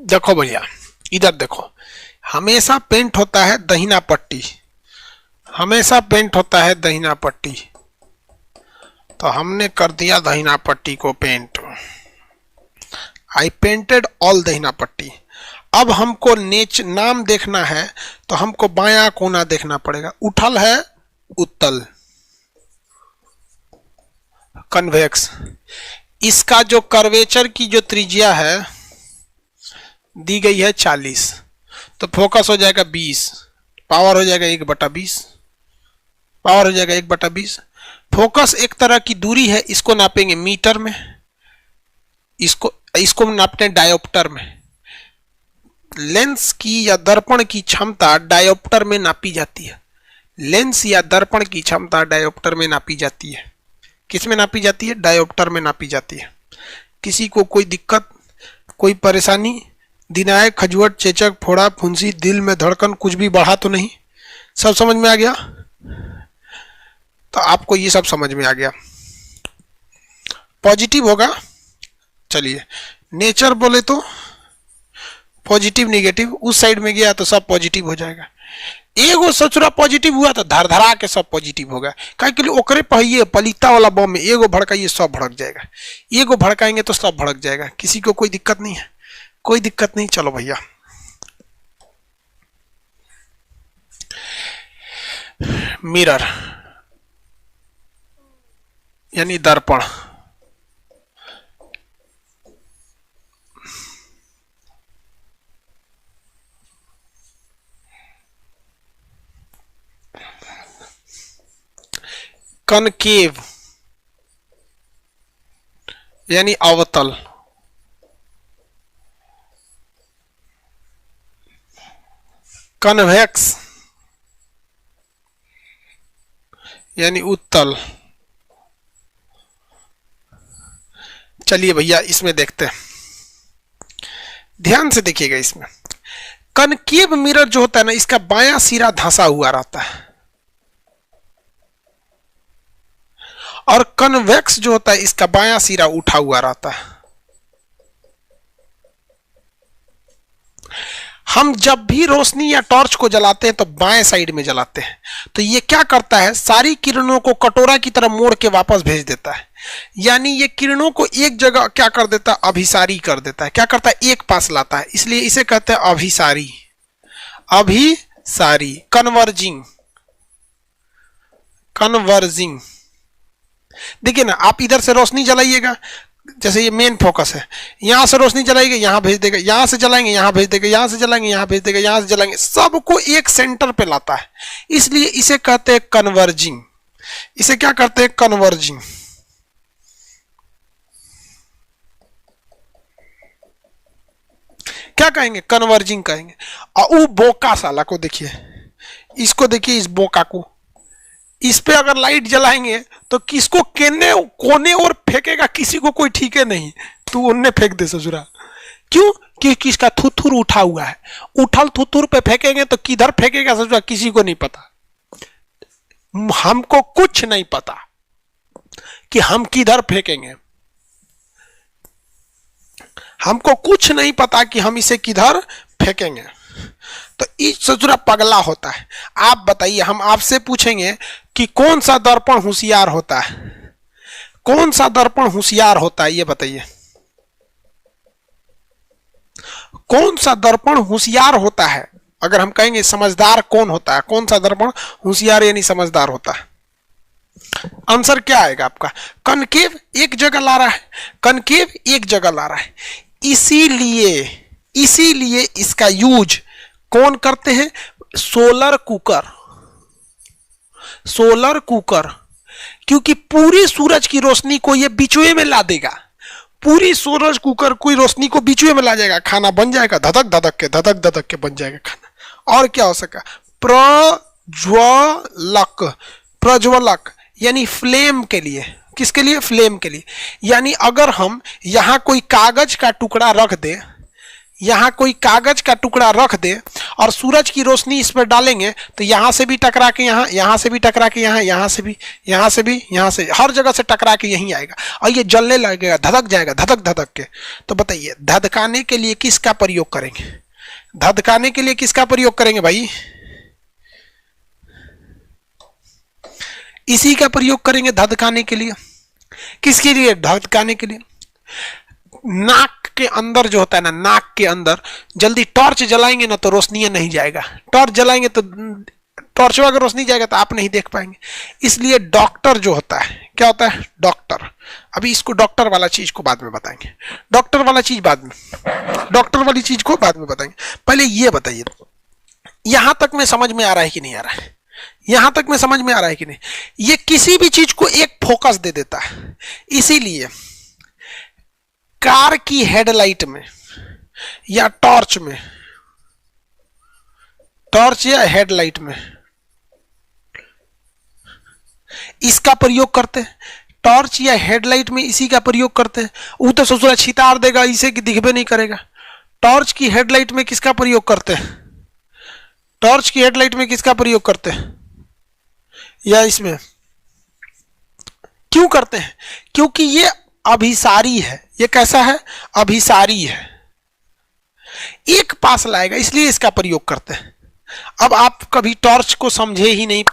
Speaker 1: देखो भैया, इधर देखो, हमेशा पेंट होता है दाहिना पट्टी, हमेशा पेंट होता है दाहिना पट्टी, तो हमने कर दिया दाहिना पट्टी को पेंट। आई पेंटेड ऑल दाहिना पट्टी। अब हमको नाम देखना है तो हमको बायां कोना देखना पड़ेगा। उठल है उत्तल, कन्वेक्स। इसका जो कर्वेचर की जो त्रिज्या है दी गई है 40, तो फोकस हो जाएगा 20, पावर हो जाएगा 1/20, पावर हो जाएगा 1/20। फोकस एक तरह की दूरी है, इसको नापेंगे मीटर में, इसको नापते हैं डायोप्टर में। लेंस की या दर्पण की क्षमता डायोप्टर में नापी जाती है। लेंस या दर्पण की क्षमता डायोप्टर में नापी जाती है। किस में नापी जाती है? डायोप्टर में नापी जाती है। किसी को कोई दिक्कत, कोई परेशानी, दिनायक, खजुवट, चेचक, फोड़ा, फुंसी, दिल में धड़कन कुछ भी बढ़ा तो नहीं? सब समझ में आ गया? तो आपको ये सब समझ में आ गया। पॉजिटिव होगा, चलिए नेचर बोले तो पॉजिटिव निगेटिव, उस साइड में गया तो सब पॉजिटिव हो जाएगा। एगो सचुरा पॉजिटिव हुआ तो धर धरा के सब पॉजिटिव होगा। काहे के लिए? ओकरे पहिए पलीता वाला बम में एगो भड़काइए सब भड़क जाएगा, एगो भड़काएंगे तो सब भड़क जाएगा। किसी को कोई दिक्कत नहीं है? कोई दिक्कत नहीं। चलो भैया, मिरर यानी दर्पण, कनकेव यानी अवतल, कन्वेक्स यानी उत्तल। चलिए भैया इसमें देखते हैं, ध्यान से देखिएगा। इसमें कनकेव मिरर जो होता है ना, इसका बायां सिरा धंसा हुआ रहता है, और कन्वेक्स जो होता है इसका बायां सिरा उठा हुआ रहता है। हम जब भी रोशनी या टॉर्च को जलाते हैं तो बाएं साइड में जलाते हैं, तो ये क्या करता है? सारी किरणों को कटोरा की तरह मोड़ के वापस भेज देता है। यानी ये किरणों को एक जगह क्या कर देता है? अभिसारी कर देता है। क्या करता है? एक पास लाता है, इसलिए इसे कहते हैं अभिसारी। अभिसारी, कन्वर्जिंग, कन्वर्जिंग। देखिए ना, आप इधर से रोशनी जलाइएगा, जैसे ये मेन फोकस है, यहां से रोशनी जलाएंगे यहां भेज देगा, यहां से जलाएंगे यहां भेज देगा, यहां से जलाएंगे यहां भेज देगा, यहां से जलाएंगे, सबको एक सेंटर पे लाता है, इसलिए इसे कहते हैं कन्वर्जिंग। इसे क्या कहते हैं? कन्वर्जिंग। क्या कहेंगे? कन्वर्जिंग कहेंगे। और वो बोका साला को देखिए, इसको देखिए, इस बोका को, इस पे अगर लाइट जलाएंगे तो किसको कोने और फेंकेगा, किसी को कोई ठीक है नहीं, तू उनने फेंक दे ससुरा। क्यों? क्योंकि इसका थुथुर उठा हुआ है। उठल थुथुर पे फेंकेंगे तो किधर फेंकेगा ससुरा, किसी को नहीं पता। हमको कुछ नहीं पता कि हम किधर फेंकेंगे, हमको कुछ नहीं पता कि हम इसे किधर फेंकेंगे। तो इस ससुरा पगला होता है। आप बताइए, हम आपसे पूछेंगे कि कौन सा दर्पण होशियार होता है? कौन सा दर्पण होशियार होता है? ये बताइए, कौन सा दर्पण होशियार होता है? अगर हम कहेंगे समझदार कौन होता है, कौन सा दर्पण होशियार यानी समझदार होता है? आंसर क्या आएगा आपका? कनकेव एक जगह ला रहा है, कनकेव एक जगह ला रहा है, इसीलिए इसका यूज कौन करते हैं? Solar cooker. सोलर कुकर, क्योंकि पूरी सूरज की रोशनी को ये बीचवे में ला देगा। पूरी सूरज कुकर की रोशनी को बीचवे में ला जाएगा, खाना बन जाएगा, धधक धधक के बन जाएगा खाना। और क्या हो सका? प्रज्वलक, प्रज्वलक यानी फ्लेम के लिए। किसके लिए? फ्लेम के लिए। यानी अगर हम यहां कोई कागज का टुकड़ा रख दे, यहां कोई कागज का टुकड़ा रख दे और सूरज की रोशनी इस पर डालेंगे तो यहां से भी टकरा के यहां, यहां से भी टकरा के यहां, यहां से भी, यहां से भी, यहां से, हर जगह से टकरा के यहीं आएगा और ये जलने लगेगा, धधक जाएगा, धधक धधक के। तो बताइए, धधकाने के लिए किसका प्रयोग करेंगे? धधकाने के लिए किसका प्रयोग करेंगे भाई? इसी का प्रयोग करेंगे धधकाने के लिए। किसके लिए? धधकाने के लिए। नाक के अंदर जो होता है ना, नाक के अंदर जल्दी टॉर्च जलाएंगे ना तो रोशनी नहीं जाएगा, टॉर्च जलाएंगे तो टॉर्च अगर रोशनी जाएगा तो आप नहीं देख पाएंगे। इसलिए डॉक्टर जो होता है, क्या होता है? डॉक्टर। अभी इसको डॉक्टर वाला चीज को बाद में बताएंगे, डॉक्टर वाला चीज बाद में, डॉक्टर वाली चीज को बाद में बताएंगे। पहले ये बताइए, यहां तक में समझ में आ रहा है कि नहीं आ रहा है? यहां तक में समझ में आ रहा है कि नहीं? ये किसी भी चीज को एक फोकस दे देता है। इसीलिए कार की हेडलाइट में या टॉर्च में, टॉर्च या हेडलाइट में इसका प्रयोग करते हैं, टॉर्च या हेडलाइट में इसी का प्रयोग करते हैं। वो तो ससुरा छितार देगा, इसे दिखबे नहीं करेगा। टॉर्च की हेडलाइट में किसका प्रयोग करते हैं? टॉर्च की हेडलाइट में किसका प्रयोग करते हैं? या इसमें क्यों करते हैं? क्योंकि ये अभिसारी है। ये कैसा है? अभिसारी है, एक पास लाएगा, इसलिए इसका प्रयोग करते हैं। अब आप कभी टॉर्च को समझे ही नहीं,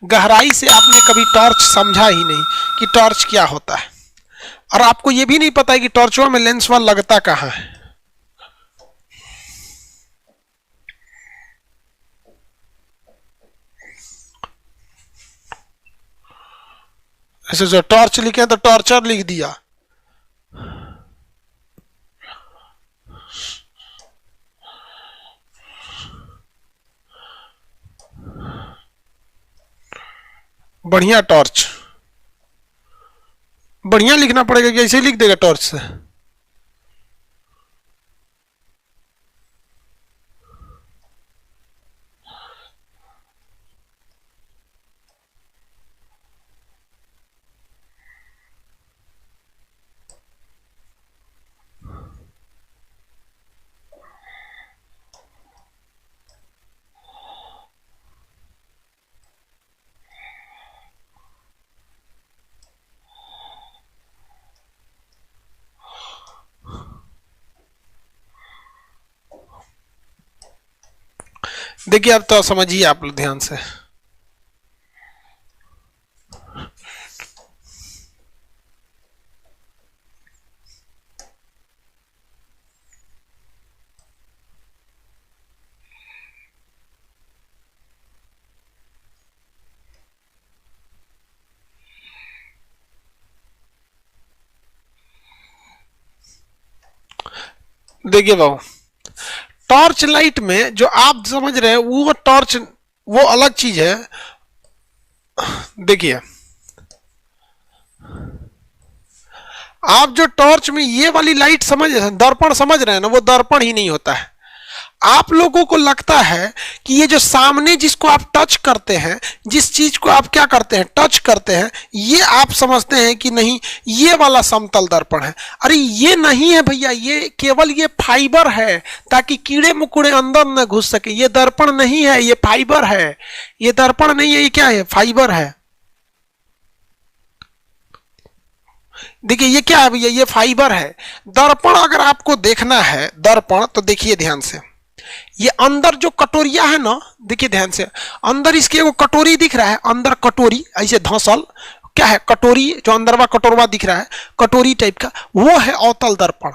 Speaker 1: गहराई से आपने कभी टॉर्च समझा ही नहीं कि टॉर्च क्या होता है, और आपको यह भी नहीं पता है कि टॉर्चवा में लेंसवा लगता कहां है। ऐसे जो टॉर्च लिखे तो टॉर्चर लिख दिया। बढ़िया टॉर्च, बढ़िया लिखना पड़ेगा कि ऐसे ही लिख देगा टॉर्च से? देखिए अब तो समझिए आप लोग ध्यान से। देखिए बाबू, टॉर्च लाइट में जो आप समझ रहे हैं वो टॉर्च, वो अलग चीज है। देखिए आप जो टॉर्च में ये वाली लाइट समझ, दर्पण समझ रहे हैं ना, वो दर्पण ही नहीं होता है। आप लोगों को लगता है कि ये जो सामने जिसको आप टच करते हैं, जिस चीज को आप क्या करते हैं, टच करते हैं, ये आप समझते हैं कि नहीं ये वाला समतल दर्पण है। अरे ये नहीं है भैया, ये केवल ये फाइबर है ताकि कीड़े मकोड़े अंदर न घुस सके। ये दर्पण नहीं है, ये फाइबर है। ये दर्पण नहीं है, ये क्या है? फाइबर है। देखिए ये क्या है भैया? ये फाइबर है। दर्पण अगर आपको देखना है, दर्पण, तो देखिए ध्यान से, ये अंदर जो कटोरिया है ना, देखिए ध्यान से, अंदर इसके वो कटोरी दिख रहा है, अंदर कटोरी ऐसे धंसल, क्या है? कटोरी, जो अंदरवा कटोरवा दिख रहा है, कटोरी टाइप का, वो है अवतल दर्पण।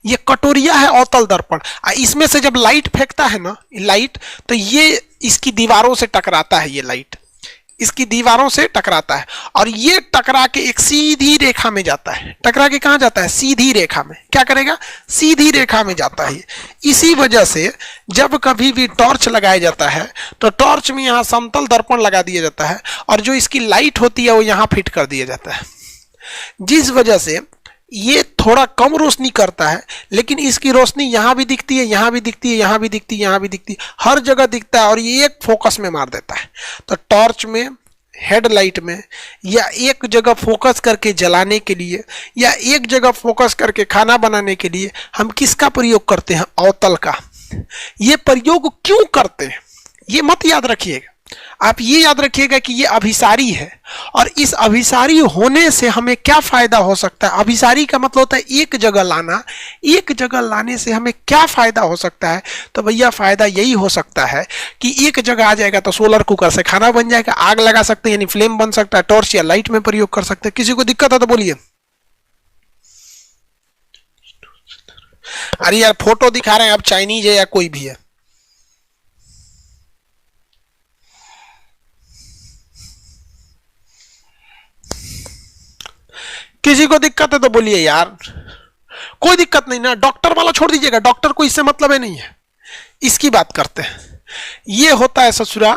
Speaker 1: ये कटोरिया है अवतल दर्पण। इसमें से जब लाइट फेंकता है ना, लाइट, तो ये इसकी दीवारों से टकराता है, ये लाइट इसकी दीवारों से टकराता है, और ये टकरा के एक सीधी रेखा में जाता है। टकरा के कहां जाता है? सीधी रेखा में। क्या करेगा? सीधी रेखा में जाता है। इसी वजह से जब कभी भी टॉर्च लगाया जाता है तो टॉर्च में यहां समतल दर्पण लगा दिया जाता है, और जो इसकी लाइट होती है वो यहां फिट कर दिया जाता है, जिस वजह से ये थोड़ा कम रोशनी करता है, लेकिन इसकी रोशनी यहां भी दिखती है, यहां भी दिखती है, यहां भी दिखती है, यहां भी दिखती है, हर जगह दिखता है, और ये एक फोकस में मार देता है। तो टॉर्च में, हेडलाइट में, या एक जगह फोकस करके जलाने के लिए, या एक जगह फोकस करके खाना बनाने के लिए हम किसका प्रयोग करते हैं? अवतल का। ये प्रयोग क्यों करते हैं ये मत याद रखिएगा। आप ये याद रखिएगा कि ये अभिसारी है, और इस अभिसारी होने से हमें क्या फायदा हो सकता है। अभिसारी का मतलब होता है एक जगह लाना, एक जगह लाने से हमें क्या फायदा हो सकता है। तो भैया फायदा यही हो सकता है कि एक जगह आ जाएगा तो सोलर कुकर से खाना बन जाएगा, आग लगा सकते हैं यानी फ्लेम बन सकता है, टॉर्च या लाइट में प्रयोग कर सकते हैं। किसी को दिक्कत है तो बोलिए। अरे यार फोटो दिखा रहे हैं, अब चाइनीज है या कोई भी है। किसी को दिक्कत है तो बोलिए यार। कोई दिक्कत नहीं ना, डॉक्टर वाला छोड़ दीजिएगा, डॉक्टर को इससे मतलब है नहीं है। इसकी बात करते हैं। ये होता है ससुरा,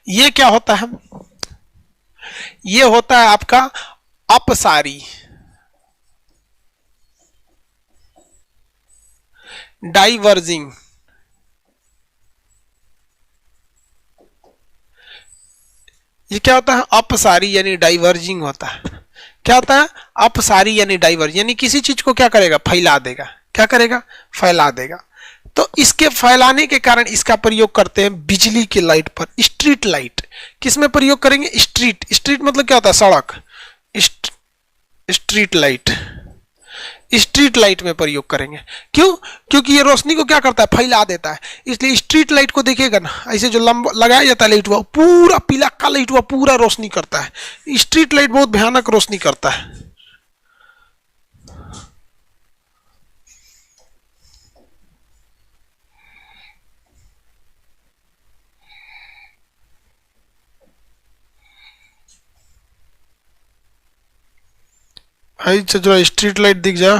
Speaker 1: ये क्या होता है, ये होता है आपका अपसारी, डाइवर्जिंग। ये क्या होता है, अपसारी यानी डाइवर्जिंग होता है। क्या होता है, अपसारी यानी डाइवर्ज, यानी किसी चीज को क्या करेगा, फैला देगा। क्या करेगा, फैला देगा। तो इसके फैलाने के कारण इसका प्रयोग करते हैं बिजली की लाइट पर। स्ट्रीट लाइट किस में प्रयोग करेंगे, स्ट्रीट, स्ट्रीट मतलब क्या होता है, सड़क। स्ट्रीट लाइट, स्ट्रीट लाइट में प्रयोग करेंगे। क्यों, क्योंकि ये रोशनी को क्या करता है, फैला देता है। इसलिए स्ट्रीट लाइट को देखिएगा ना, ऐसे जो लंबा लगाया जाता है लाइट, हुआ पूरा पीला का लाइट हुआ पूरा रोशनी करता है। स्ट्रीट लाइट बहुत भयानक रोशनी करता है। जो स्ट्रीट लाइट दिख जा,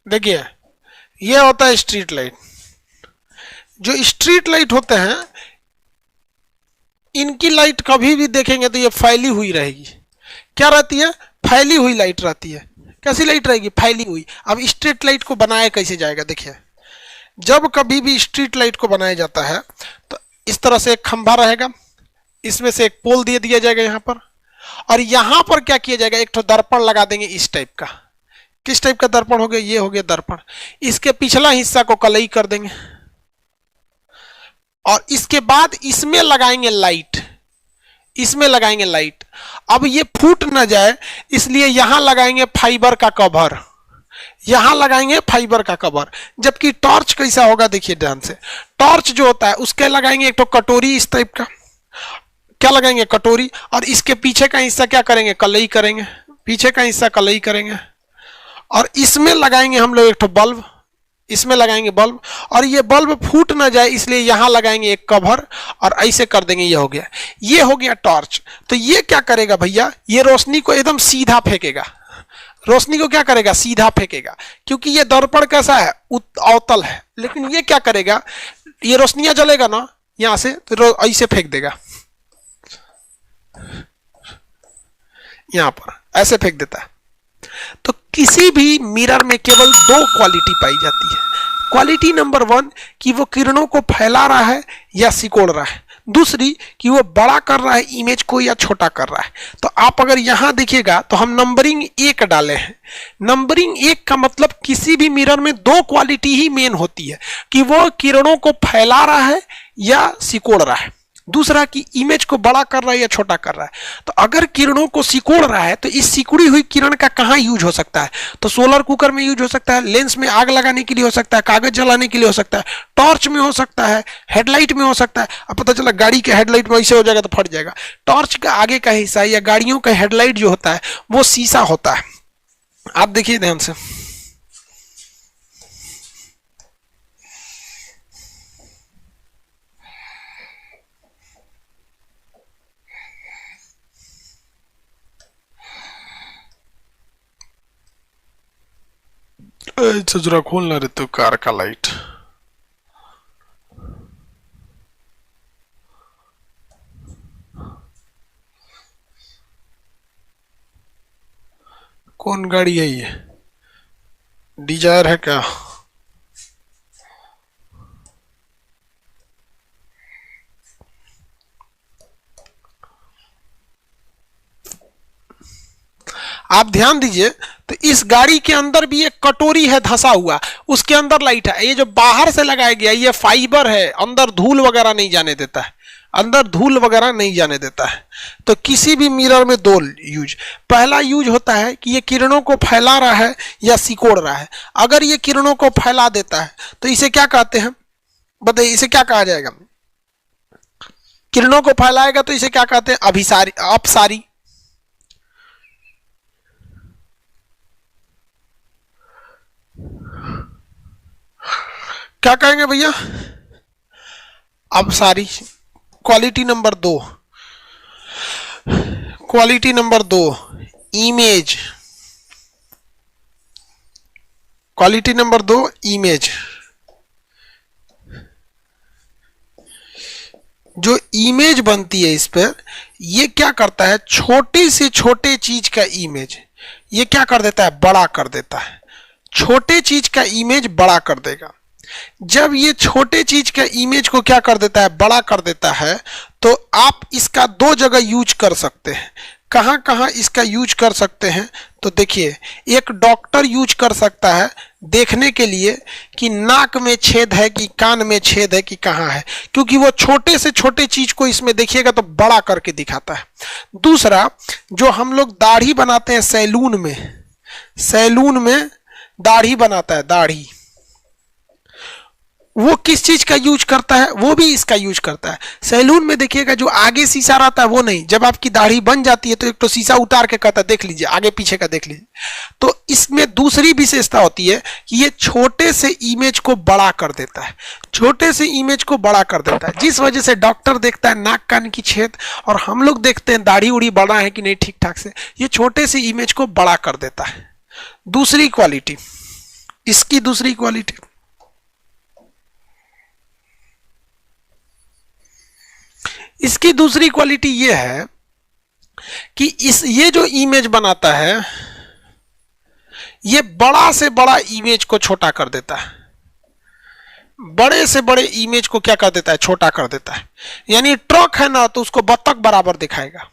Speaker 1: देखिए ये होता है स्ट्रीट लाइट। जो स्ट्रीट लाइट होते हैं इनकी लाइट कभी भी देखेंगे तो ये फैली हुई रहेगी। क्या रहती है, फैली हुई लाइट रहती है। कैसी लाइट रहेगी, फैली हुई। अब स्ट्रीट लाइट को बनाया कैसे जाएगा, देखिए जब कभी भी स्ट्रीट लाइट को बनाया जाता है तो इस तरह से एक खंभा रहेगा, इसमें से एक पोल दे दिया जाएगा यहाँ पर, और यहाँ पर क्या किया जाएगा, एक तो दर्पण लगा देंगे इस टाइप का। किस टाइप का दर्पण हो गया, ये हो गया दर्पण। इसके पिछला हिस्सा को कलई कर देंगे, और इसके बाद इसमें लगाएंगे लाइट, इसमें लगाएंगे लाइट। अब ये फूट ना जाए इसलिए यहां लगाएंगे फाइबर का कवर, यहां लगाएंगे फाइबर का कवर। जबकि टॉर्च कैसा होगा, देखिए ध्यान से, टॉर्च जो होता है उसके लगाएंगे एक तो कटोरी इस टाइप का, क्या लगाएंगे, कटोरी, और इसके पीछे का हिस्सा क्या करेंगे, कलई करेंगे, पीछे का हिस्सा कलई करेंगे, और इसमें लगाएंगे हम लोग एक तो बल्ब, इसमें लगाएंगे बल्ब, और ये बल्ब फूट ना जाए इसलिए यहां लगाएंगे एक कवर, और ऐसे कर देंगे। ये हो गया, ये हो गया टॉर्च। तो ये क्या करेगा भैया, ये रोशनी को एकदम सीधा फेंकेगा, रोशनी को क्या करेगा, सीधा फेंकेगा। क्योंकि ये दर्पण कैसा है, अवतल है। लेकिन ये क्या करेगा, ये रोशनियां जलेगा ना यहां से तो ऐसे फेंक देगा, यहां पर ऐसे फेंक देता है। तो किसी भी मिरर में केवल दो क्वालिटी पाई जाती है। क्वालिटी नंबर 1 कि वो किरणों को फैला रहा है या सिकोड़ रहा है, दूसरी कि वो बड़ा कर रहा है इमेज को या छोटा कर रहा है। तो आप अगर यहां देखिएगा तो हम नंबरिंग 1 डाले हैं। नंबरिंग 1 का मतलब किसी भी मिरर में दो क्वालिटी ही मेन होती है, कि वो किरणों को फैला रहा है या सिकोड़ रहा है, दूसरा कि इमेज को बड़ा कर रहा है या छोटा कर रहा है। तो अगर किरणों को सिकोड़ रहा है तो इस सिकुड़ी हुई किरण का कहां यूज हो सकता है, तो सोलर कुकर में यूज हो सकता है, लेंस में आग लगाने के लिए हो सकता है, कागज जलाने के लिए हो सकता है, टॉर्च में हो सकता है, हेडलाइट में हो सकता है। अब पता चला गाड़ी के हेडलाइट में ऐसे हो जाएगा तो फट जाएगा। टॉर्च का आगे का हिस्सा या गाड़ियों का हेडलाइट जो होता है वो शीशा होता है। आप देखिए ध्यान से, लाइट से जरा खोलना रे तो कार का लाइट। कौन गाड़ी है ये? डिजायर है क्या? आप ध्यान दीजिए तो इस गाड़ी के अंदर भी एक कटोरी है धंसा हुआ, उसके अंदर लाइट है। ये जो बाहर से लगाया गया ये फाइबर है, अंदर धूल वगैरह नहीं जाने देता है, अंदर धूल वगैरह नहीं जाने देता है। तो किसी भी मिरर में दो यूज, पहला यूज होता है कि ये किरणों को फैला रहा है या सिकोड़ रहा है। अगर ये किरणों को फैला देता है तो इसे क्या कहते हैं, बताइए इसे क्या कहा जाएगा? किरणों को फैलाएगा तो इसे क्या कहते हैं? अभिसारी, अपसारी। क्या कहेंगे भैया? अपसारी। Quality number 2, quality number 2 image. Quality number 2 image. जो इमेज बनती है इस पर, ये क्या करता है, छोटे से छोटे चीज का इमेज ये क्या कर देता है, बड़ा कर देता है। छोटे चीज का इमेज बड़ा कर देगा। जब ये छोटे चीज का इमेज को क्या कर देता है, बड़ा कर देता है, तो आप इसका दो जगह यूज कर सकते हैं। कहां कहां इसका यूज कर सकते हैं? तो देखिए, एक डॉक्टर यूज कर सकता है देखने के लिए कि नाक में छेद है कि कान में छेद है कि कहां है, क्योंकि वो छोटे से छोटे चीज को इसमें देखिएगा तो बड़ा करके दिखाता है। दूसरा, जो हम लोग दाढ़ी बनाते हैं सैलून में, सैलून में दाढ़ी बनाता है, दाढ़ी, वो किस चीज का यूज करता है? वो भी इसका यूज करता है। सैलून में देखिएगा जो आगे शीशा रहता है वो नहीं, जब आपकी दाढ़ी बन जाती है तो एक तो शीशा उतार के कहता है देख लीजिए, आगे पीछे का देख लीजिए। तो इसमें दूसरी विशेषता होती है कि ये छोटे से इमेज को बड़ा कर देता है, छोटे से इमेज को बड़ा कर देता है, जिस वजह से डॉक्टर देखता है नाक कान की छेद और हम लोग देखते हैं दाढ़ी उड़ी बड़ा है कि नहीं ठीक ठाक से। ये छोटे से इमेज को बड़ा कर देता है। दूसरी क्वालिटी, इसकी दूसरी क्वालिटी, इसकी दूसरी क्वालिटी ये है कि ये जो इमेज बनाता है ये बड़ा से बड़ा इमेज को छोटा कर देता है, बड़े से बड़े इमेज को क्या कर देता है, छोटा कर देता है। यानी ट्रक है ना तो उसको बत्तख बराबर दिखाएगा,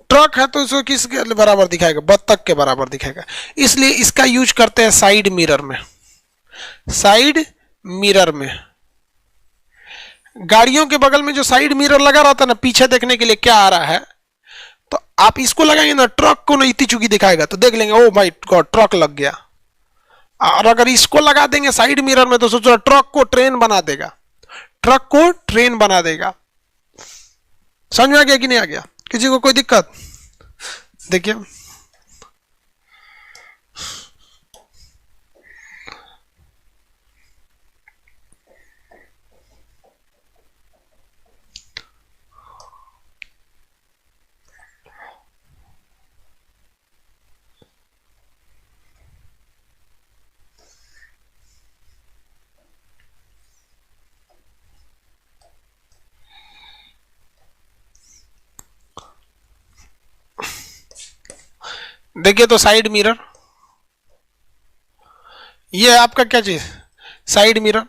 Speaker 1: ट्रक है तो उसको किसके बराबर दिखाएगा, बत्तख के बराबर दिखाएगा। इसलिए इसका यूज करते हैं साइड मिरर में, साइड मिरर में। गाड़ियों के बगल में जो साइड मिरर लगा रहता है ना, पीछे देखने के लिए क्या आ रहा है, तो आप इसको लगाएंगे ना, ट्रक को ना इतनी चुकी दिखाएगा तो देख लेंगे ओ भाई ट्रक लग गया। और अगर इसको लगा देंगे साइड मिरर में तो सोचो ट्रक को ट्रेन बना देगा, ट्रक को ट्रेन बना देगा। समझ में आ गया कि नहीं आ गया? किसी को कोई दिक्कत? देखिए देखिए तो साइड मिरर, ये आपका क्या चीज, साइड मिरर।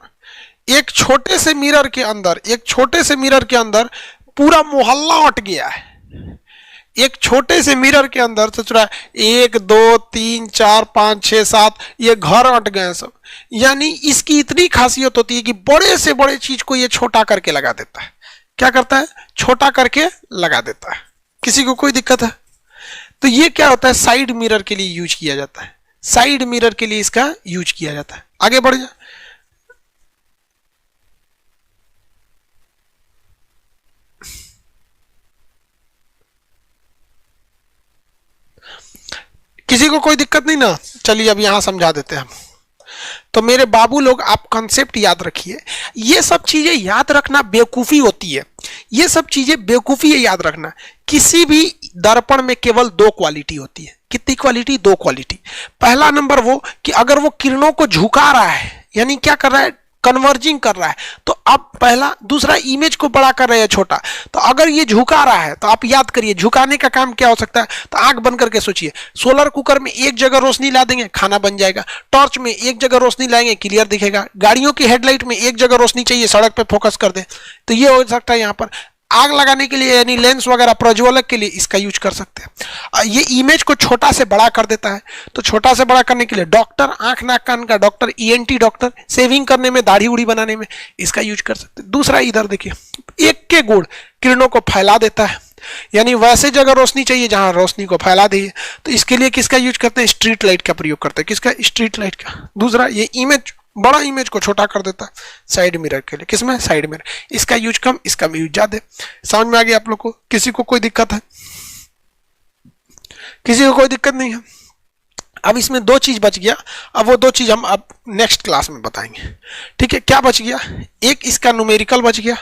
Speaker 1: एक छोटे से मिरर के अंदर, एक छोटे से मिरर के अंदर पूरा मोहल्ला अट गया है। एक छोटे से मिरर के अंदर सोच रहा है 1 2 3 4 5 6 7 ये घर अट गए सब। यानी इसकी इतनी खासियत होती है कि बड़े से बड़े चीज को ये छोटा करके लगा देता है। क्या करता है? छोटा करके लगा देता है। किसी को कोई दिक्कत है? तो ये क्या होता है, साइड मिरर के लिए यूज किया जाता है, साइड मिरर के लिए इसका यूज किया जाता है। आगे बढ़ जा। किसी को कोई दिक्कत नहीं ना? चलिए अब यहां समझा देते हैं हम। तो मेरे बाबू लोग, आप कंसेप्ट याद रखिए। ये सब चीजें याद रखना बेवकूफी होती है, ये सब चीजें बेवकूफी है याद रखना। किसी भी दर्पण में केवल दो क्वालिटी होती है। कितनी क्वालिटी? दो क्वालिटी। पहला नंबर वो कि अगर वो किरणों को झुका रहा है, यानी क्या कर रहा है, कन्वर्जिंग कर रहा है, तो अब पहला, दूसरा इमेज को बड़ा कर रहे हैं, छोटा। तो अगर ये झुका रहा है तो आप याद करिए झुकाने का काम क्या हो सकता है। तो आंख बंद करके सोचिए, सोलर कुकर में एक जगह रोशनी ला देंगे, खाना बन जाएगा। टॉर्च में एक जगह रोशनी लाएंगे, क्लियर दिखेगा। गाड़ियों की हेडलाइट में एक जगह रोशनी चाहिए, सड़क पे फोकस कर दे। तो ये हो सकता है। यहाँ पर आग लगाने के लिए, यानी लेंस वगैरह प्रज्वलक के लिए इसका यूज कर सकते हैं। ये इमेज को छोटा से बड़ा कर देता है। तो छोटा से बड़ा करने के लिए डॉक्टर, आंख नाक कान का डॉक्टर, ईएनटी डॉक्टर, शेविंग करने में, दाढ़ी उड़ी बनाने में इसका यूज कर सकते हैं। दूसरा इधर देखिए, एक के गुण किरणों को फैला देता है, यानी वैसे जगह रोशनी चाहिए जहां रोशनी को फैला दी। तो इसके लिए किसका यूज करते हैं? स्ट्रीट लाइट का प्रयोग करते हैं। किसका? स्ट्रीट लाइट का। दूसरा, ये इमेज, बड़ा इमेज को छोटा कर देता है साइड मिरर के लिए। किसमें? Side mirror. इसका यूज कम, इसका यूज ज्यादा। समझ में आ गया आप लोग को? किसी को कोई दिक्कत है? किसी को कोई दिक्कत नहीं है? अब इसमें दो चीज बच गया। अब वो दो चीज हम अब नेक्स्ट क्लास में बताएंगे। ठीक है? क्या बच गया? एक इसका न्यूमेरिकल बच गया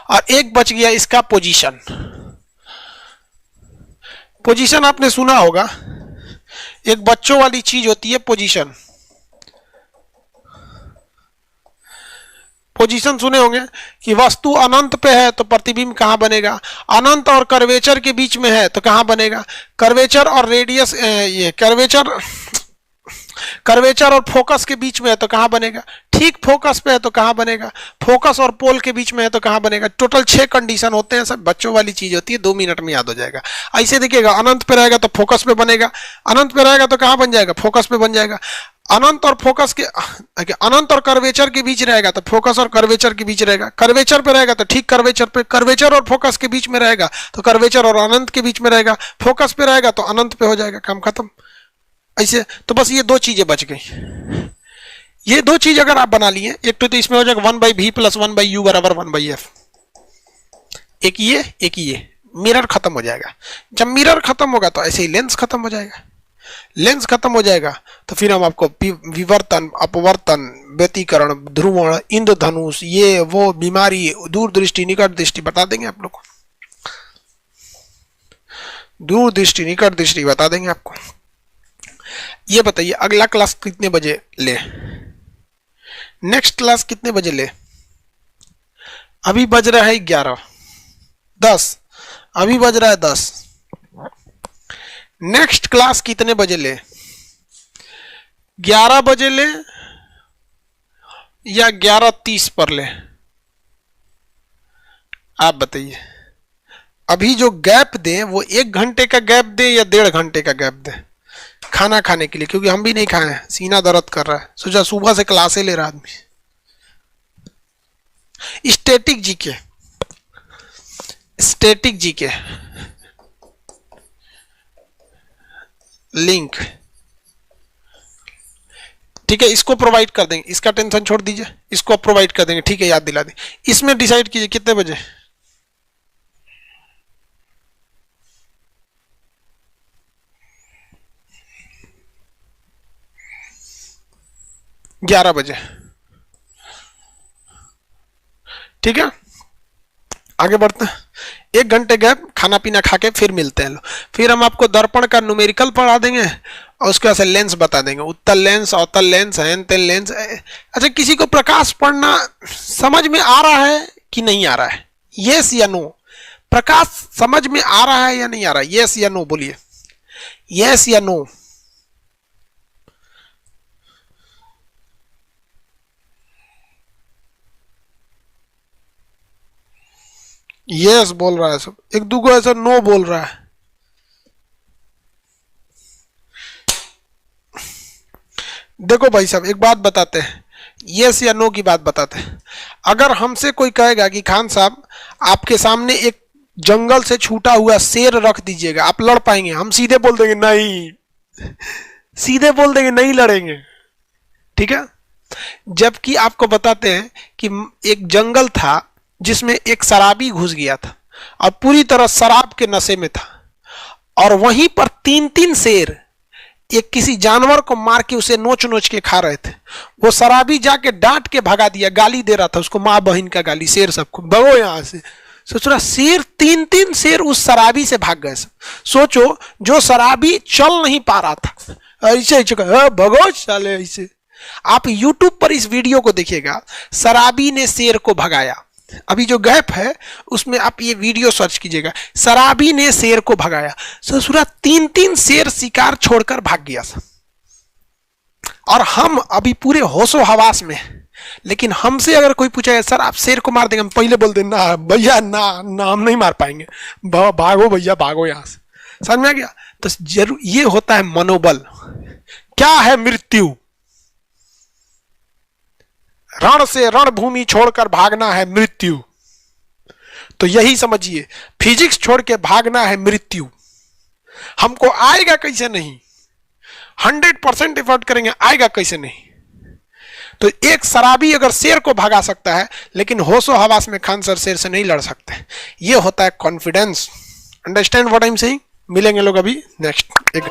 Speaker 1: और एक बच गया इसका पोजीशन। पोजीशन आपने सुना होगा, एक बच्चों वाली चीज होती है पोजीशन। पोजीशन सुने होंगे कि वस्तु अनंत पे है तो प्रतिबिंब कहां बनेगा, अनंत और कर्वेचर के बीच में है तो कहां बनेगा, कर्वेचर और रेडियस, ये कर्वेचर और फोकस के बीच में है तो कहां बनेगा, ठीक फोकस पे है तो कहां बनेगा, फोकस और पोल के बीच में है तो कहां बनेगा। टोटल 6 कंडीशन होते हैं। सब बच्चों वाली चीज होती है, 2 मिनट में याद हो जाएगा। ऐसे देखिएगा, अनंत पे रहेगा तो फोकस पे बनेगा, अनंत पे रहेगा तो कहां बन जाएगा, फोकस पे बन जाएगा। अनंत और फोकस के, अनंत और कर्वेचर के बीच रहेगा तो फोकस और कर्वेचर के बीच रहेगा। कर्वेचर पे रहेगा तो ठीक कर्वेचर पे, कर्वेचर और फोकस के बीच में रहेगा तो कर्वेचर और अनंत के बीच में रहेगा, फोकस पे रहेगा तो अनंत पे हो जाएगा, काम खत्म। ऐसे तो बस ये दो चीजें बच गई। ये दो चीज अगर आप बना लिए, एक तो इसमें हो जाएगा 1/v + 1/u = 1/f। एक ये मिरर खत्म हो जाएगा। जब मिरर खत्म होगा तो ऐसे ही लेंस खत्म हो जाएगा। लेंस खत्म हो जाएगा तो फिर हम आपको विवर्तन, अपवर्तन, व्यतिकरण, ध्रुवण, इंद्रधनुष, ये वो बीमारी, दूरदृष्टि, निकट दृष्टि बता देंगे आप लोग को। दूरदृष्टि, निकट दृष्टि बता देंगे आपको। ये बताइए अगला क्लास कितने बजे ले, नेक्स्ट क्लास कितने बजे ले? अभी बज रहा है 11:10, अभी बज रहा है 10। नेक्स्ट क्लास कितने बजे ले? 11 बजे ले या 11:30 पर ले? आप बताइए। अभी जो गैप दें वो 1 घंटे का गैप दें या 1.5 घंटे का गैप दें खाना खाने के लिए, क्योंकि हम भी नहीं खाए हैं, सीना दर्द कर रहा है। सोचा सुबह से क्लासे ले रहा आदमी। Static GK, static GK link, ठीक है, इसको प्रोवाइड कर देंगे। इसका टेंशन छोड़ दीजिए, इसको प्रोवाइड कर देंगे। ठीक है, याद दिला दें। इसमें डिसाइड कीजिए कितने बजे। 11 बजे। ठीक है, आगे बढ़ते हैं। 1 घंटे गैप, खाना पीना खा के फिर मिलते हैं। फिर हम आपको दर्पण का न्यूमेरिकल पढ़ा देंगे और उसके बाद लेंस बता देंगे, उत्तल लेंस, अवतल लेंस, हेन तेन लेंस। अच्छा, किसी को प्रकाश पढ़ना समझ में आ रहा है कि नहीं आ रहा है? यस या नो? प्रकाश समझ में आ रहा है या नहीं आ रहा है? यस या नो बोलिए, यस या नो। यस बोल रहा है सब, एक दूगो ऐसा नो बोल रहा है। देखो भाई साहब, एक बात बताते हैं, यस या नो की बात बताते हैं। अगर हमसे कोई कहेगा कि खान साहब आपके सामने एक जंगल से छूटा हुआ शेर रख दीजिएगा, आप लड़ पाएंगे? हम सीधे बोल देंगे नहीं, सीधे बोल देंगे नहीं लड़ेंगे। ठीक है, जबकि आपको बताते हैं कि एक जंगल था जिसमें एक शराबी घुस गया था और पूरी तरह शराब के नशे में था, और वहीं पर 3-3 शेर एक किसी जानवर को मार के उसे नोच नोच के खा रहे थे। वो शराबी जाके डांट के भगा दिया, गाली दे रहा था उसको, माँ बहन का गाली, शेर सबको, भगो यहां से, सोचो शेर, 3-3 शेर उस शराबी से भाग गए। सोचो, जो शराबी चल नहीं पा रहा था, ऐसे भगो साले ऐसे। आप YouTube पर इस वीडियो को देखिएगा, शराबी ने शेर को भगाया। अभी जो गैप है उसमें आप ये वीडियो सर्च कीजिएगा, शराबी ने शेर को भगाया। ससुरा 3-3 शेर शिकार छोड़कर भाग गया। और हम अभी पूरे होशो हवास में, लेकिन हमसे अगर कोई पूछे सर आप शेर को मार देंगे, हम पहले बोल दें ना भैया, ना हम नहीं मार पाएंगे, भागो भैया भागो यहां से। समझ में आ गया? तो जरूर ये होता है मनोबल। क्या है मृत्यु? रण से रणभूमि छोड़कर भागना है मृत्यु। तो यही समझिए, फिजिक्स छोड़ के भागना है मृत्यु। हमको आएगा कैसे नहीं, 100% एफर्ट करेंगे, आएगा कैसे नहीं। तो एक शराबी अगर शेर को भगा सकता है, लेकिन होशो हवास में खान सर शेर से नहीं लड़ सकते। ये होता है confidence. Understand what I am saying? मिलेंगे लोग अभी नेक्स्ट एक